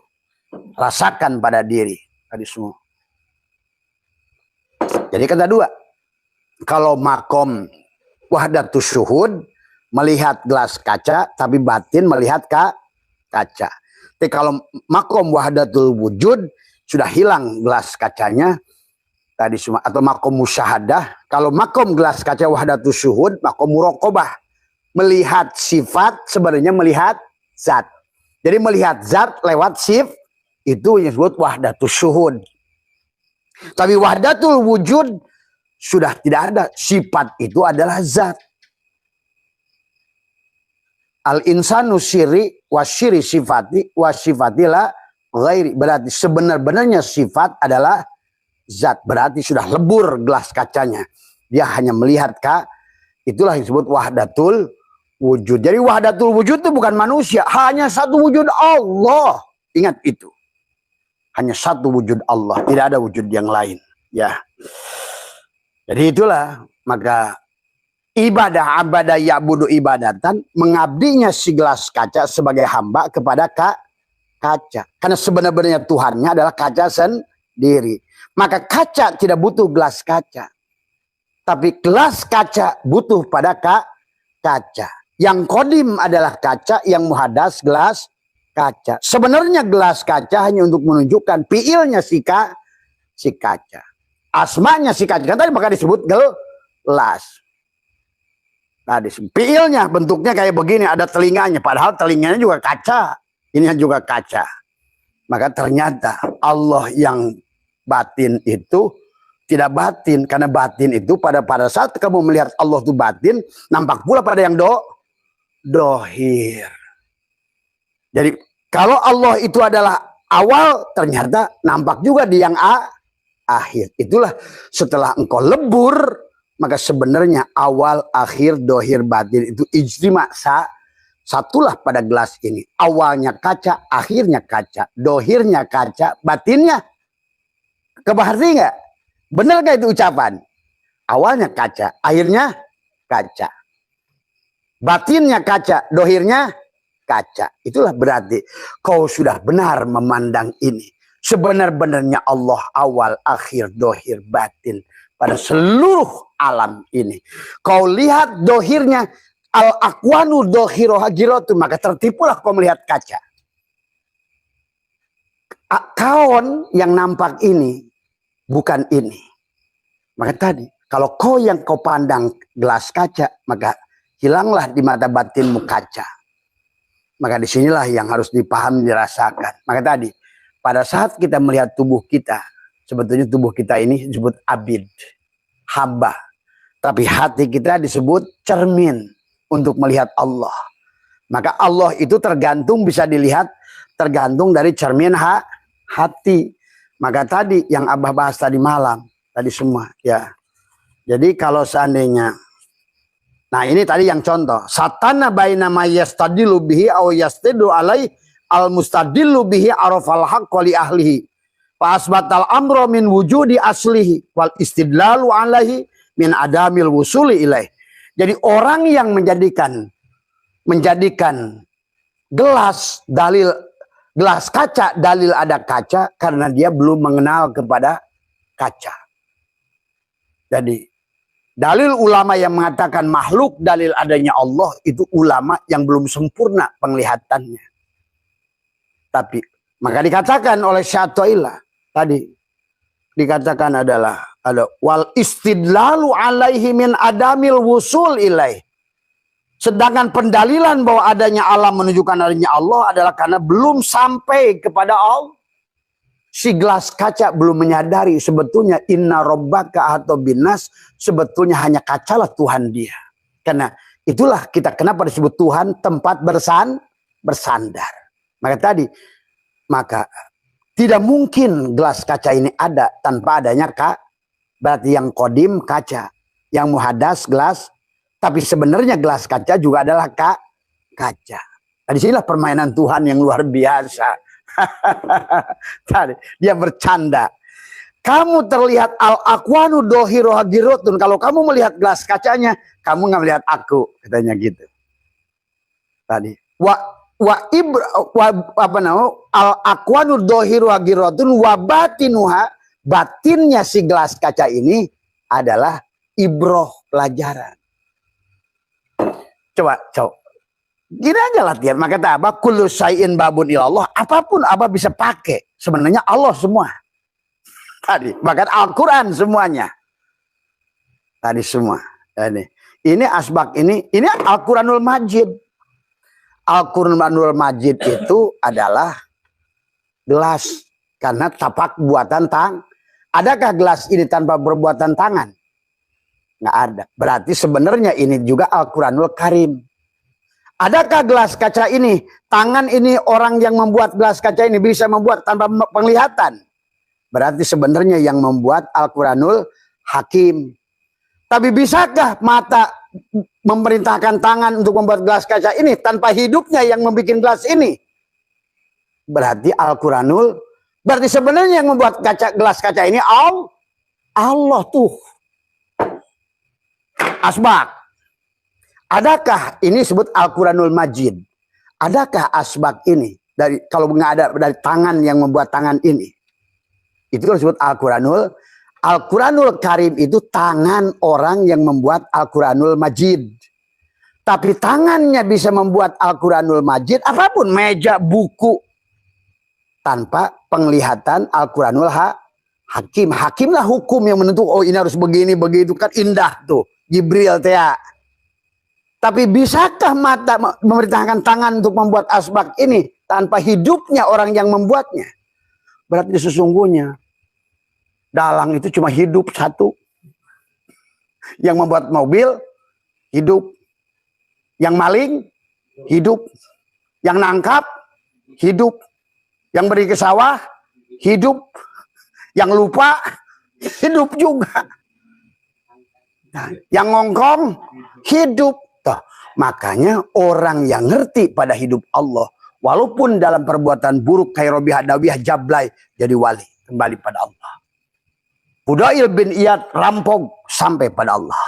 Rasakan pada diri tadi semua. Jadi kata dua, kalau makom wahdatus syuhud melihat gelas kaca, tapi batin melihat kaca. Tapi kalau makom wahdatul wujud sudah hilang gelas kacanya tadi semua, atau makom musyahadah. Kalau makom gelas kaca wahdatus syuhud, makom muraqabah, melihat sifat sebenarnya melihat zat. Jadi melihat zat lewat itu yang disebut wahdatus syuhud. Tapi wahdatul wujud sudah tidak ada. Sifat itu adalah zat. Al-insanu syiri wasyiri sifati wasifatilah ghairi. Berarti sebenar-benarnya sifat adalah zat. Berarti sudah lebur gelas kacanya. Dia hanya melihat itulah yang disebut wahdatul wujud. Jadi wahdatul wujud itu bukan manusia. Hanya satu wujud Allah. Ingat itu. Hanya satu wujud Allah. Tidak ada wujud yang lain. Ya. Jadi itulah, maka ibadah abada ya'budu ibadatan, mengabdinya si gelas kaca sebagai hamba kepada kaca. Karena sebenarnya Tuhannya adalah kaca sendiri. Maka kaca tidak butuh gelas kaca. Tapi gelas kaca butuh pada kaca. Yang kodim adalah kaca, yang muhadas gelas kaca. Sebenarnya gelas kaca hanya untuk menunjukkan fiilnya si kaca. Asmanya si kaca, kan tadi maka disebut gelas. Tadi fiilnya bentuknya kayak begini, ada telinganya, padahal telinganya juga kaca, ini juga kaca. Maka ternyata Allah yang batin itu tidak batin, karena batin itu pada saat kamu melihat Allah itu batin, nampak pula pada yang dohir. Jadi kalau Allah itu adalah awal, ternyata nampak juga di yang akhir. Itulah setelah engkau lebur, maka sebenarnya awal, akhir, dohir, batin itu ijtima satulah pada gelas ini. Awalnya kaca, akhirnya kaca, dohirnya kaca, batinnya kebaharti nggak? Benar gak itu ucapan? Awalnya kaca, akhirnya kaca, batinnya kaca, dohirnya kaca. Itulah berarti kau sudah benar memandang ini. Sebenar-benarnya Allah awal, akhir, dohir, batin pada seluruh alam ini. Kau lihat dohirnya, al-akwanu dohiroh hajiratu, maka tertipulah kau melihat kaca. Kawan yang nampak ini bukan ini. Maka tadi, kalau kau yang kau pandang gelas kaca, maka hilanglah di mata batinmu kaca. Maka disinilah yang harus dipahami, dirasakan. Maka tadi, pada saat kita melihat tubuh kita, sebetulnya tubuh kita ini disebut abid, hamba. Tapi hati kita disebut cermin untuk melihat Allah. Maka Allah itu tergantung, bisa dilihat, tergantung dari cermin hati. Maka tadi yang Abah bahas tadi malam, tadi semua ya. Jadi kalau seandainya, nah ini tadi yang contoh, satana baina ma yastadilu bihi aw yastidu alai al mustadillu bihi arafal haqq li ahlihi fa asbatal amra min wujudi aslihi wal istidlalu alaihi min adamil wusuli ilaih. Jadi orang yang menjadikan gelas dalil, gelas kaca dalil ada kaca karena dia belum mengenal kepada kaca. Jadi dalil ulama yang mengatakan makhluk dalil adanya Allah itu ulama yang belum sempurna penglihatannya. Tapi maka dikatakan oleh Syatailah tadi, dikatakan adalah ada wal istidlalu alaihi min adamil wusul ilaih. Sedangkan pendalilan bahwa adanya alam menunjukkan adanya Allah adalah karena belum sampai kepada Allah. Si gelas kaca belum menyadari sebetulnya inna rabbaka atau binas, sebetulnya hanya kacalah Tuhan dia. Karena itulah kita kenapa disebut Tuhan tempat bersandar. Maka tidak mungkin gelas kaca ini ada tanpa adanya berarti yang kodim kaca, yang muhadas gelas, tapi sebenarnya gelas kaca juga adalah kaca. Nah, disinilah permainan Tuhan yang luar biasa. Tadi dia bercanda. Kamu terlihat al-akwanu dohiroh hajirotun. Kalau kamu melihat gelas kacanya, kamu nggak melihat aku, katanya gitu. Tadi al-akwanu dohiroh hajirotun wa batinuha, batinnya si gelas kaca ini adalah ibroh, pelajaran. Coba. Gini aja latihan. Maka kata Abah, kullu syai'in babun ilallah. Apapun Abah bisa pakai. Sebenarnya Allah semua. Tadi. Bahkan Al-Quran semuanya. Tadi semua. Ini asbak ini Al-Quranul Majid. Al-Quranul Majid itu adalah gelas. Karena tapak buatan tangan. Adakah gelas ini tanpa perbuatan tangan? Nggak ada. Berarti sebenarnya ini juga Al-Quranul Karim. Adakah gelas kaca ini, tangan ini orang yang membuat gelas kaca ini bisa membuat tanpa penglihatan? Berarti sebenarnya yang membuat Al-Quranul Hakim. Tapi bisakah mata memerintahkan tangan untuk membuat gelas kaca ini tanpa hidupnya yang membuat gelas ini? Berarti Al-Quranul, berarti sebenarnya yang membuat gelas kaca ini Allah tuh. Asbak. Adakah ini disebut Al-Quranul Majid? Adakah asbak ini dari kalau nggak ada dari tangan yang membuat tangan ini? Itu disebut Al-Quranul Karim itu tangan orang yang membuat Al-Quranul Majid. Tapi tangannya bisa membuat Al-Quranul Majid apapun, meja, buku, tanpa penglihatan Al-Quranul Hakim. Hakimlah hukum yang menentukan, oh ini harus begini, begitu, kan indah tuh. Jibril teh. Tapi bisakah mata memerintahkan tangan untuk membuat asbak ini tanpa hidupnya orang yang membuatnya? Berarti sesungguhnya dalang itu cuma hidup satu. Yang membuat mobil hidup. Yang maling hidup. Yang nangkap hidup. Yang beri ke sawah hidup. Yang lupa hidup juga. Nah, yang ngongkong hidup. Tuh, makanya orang yang ngerti pada hidup Allah, walaupun dalam perbuatan buruk kayak Robiah Dawiyah Jablay, jadi wali kembali pada Allah. Fudail bin Iyad rampok sampai pada Allah.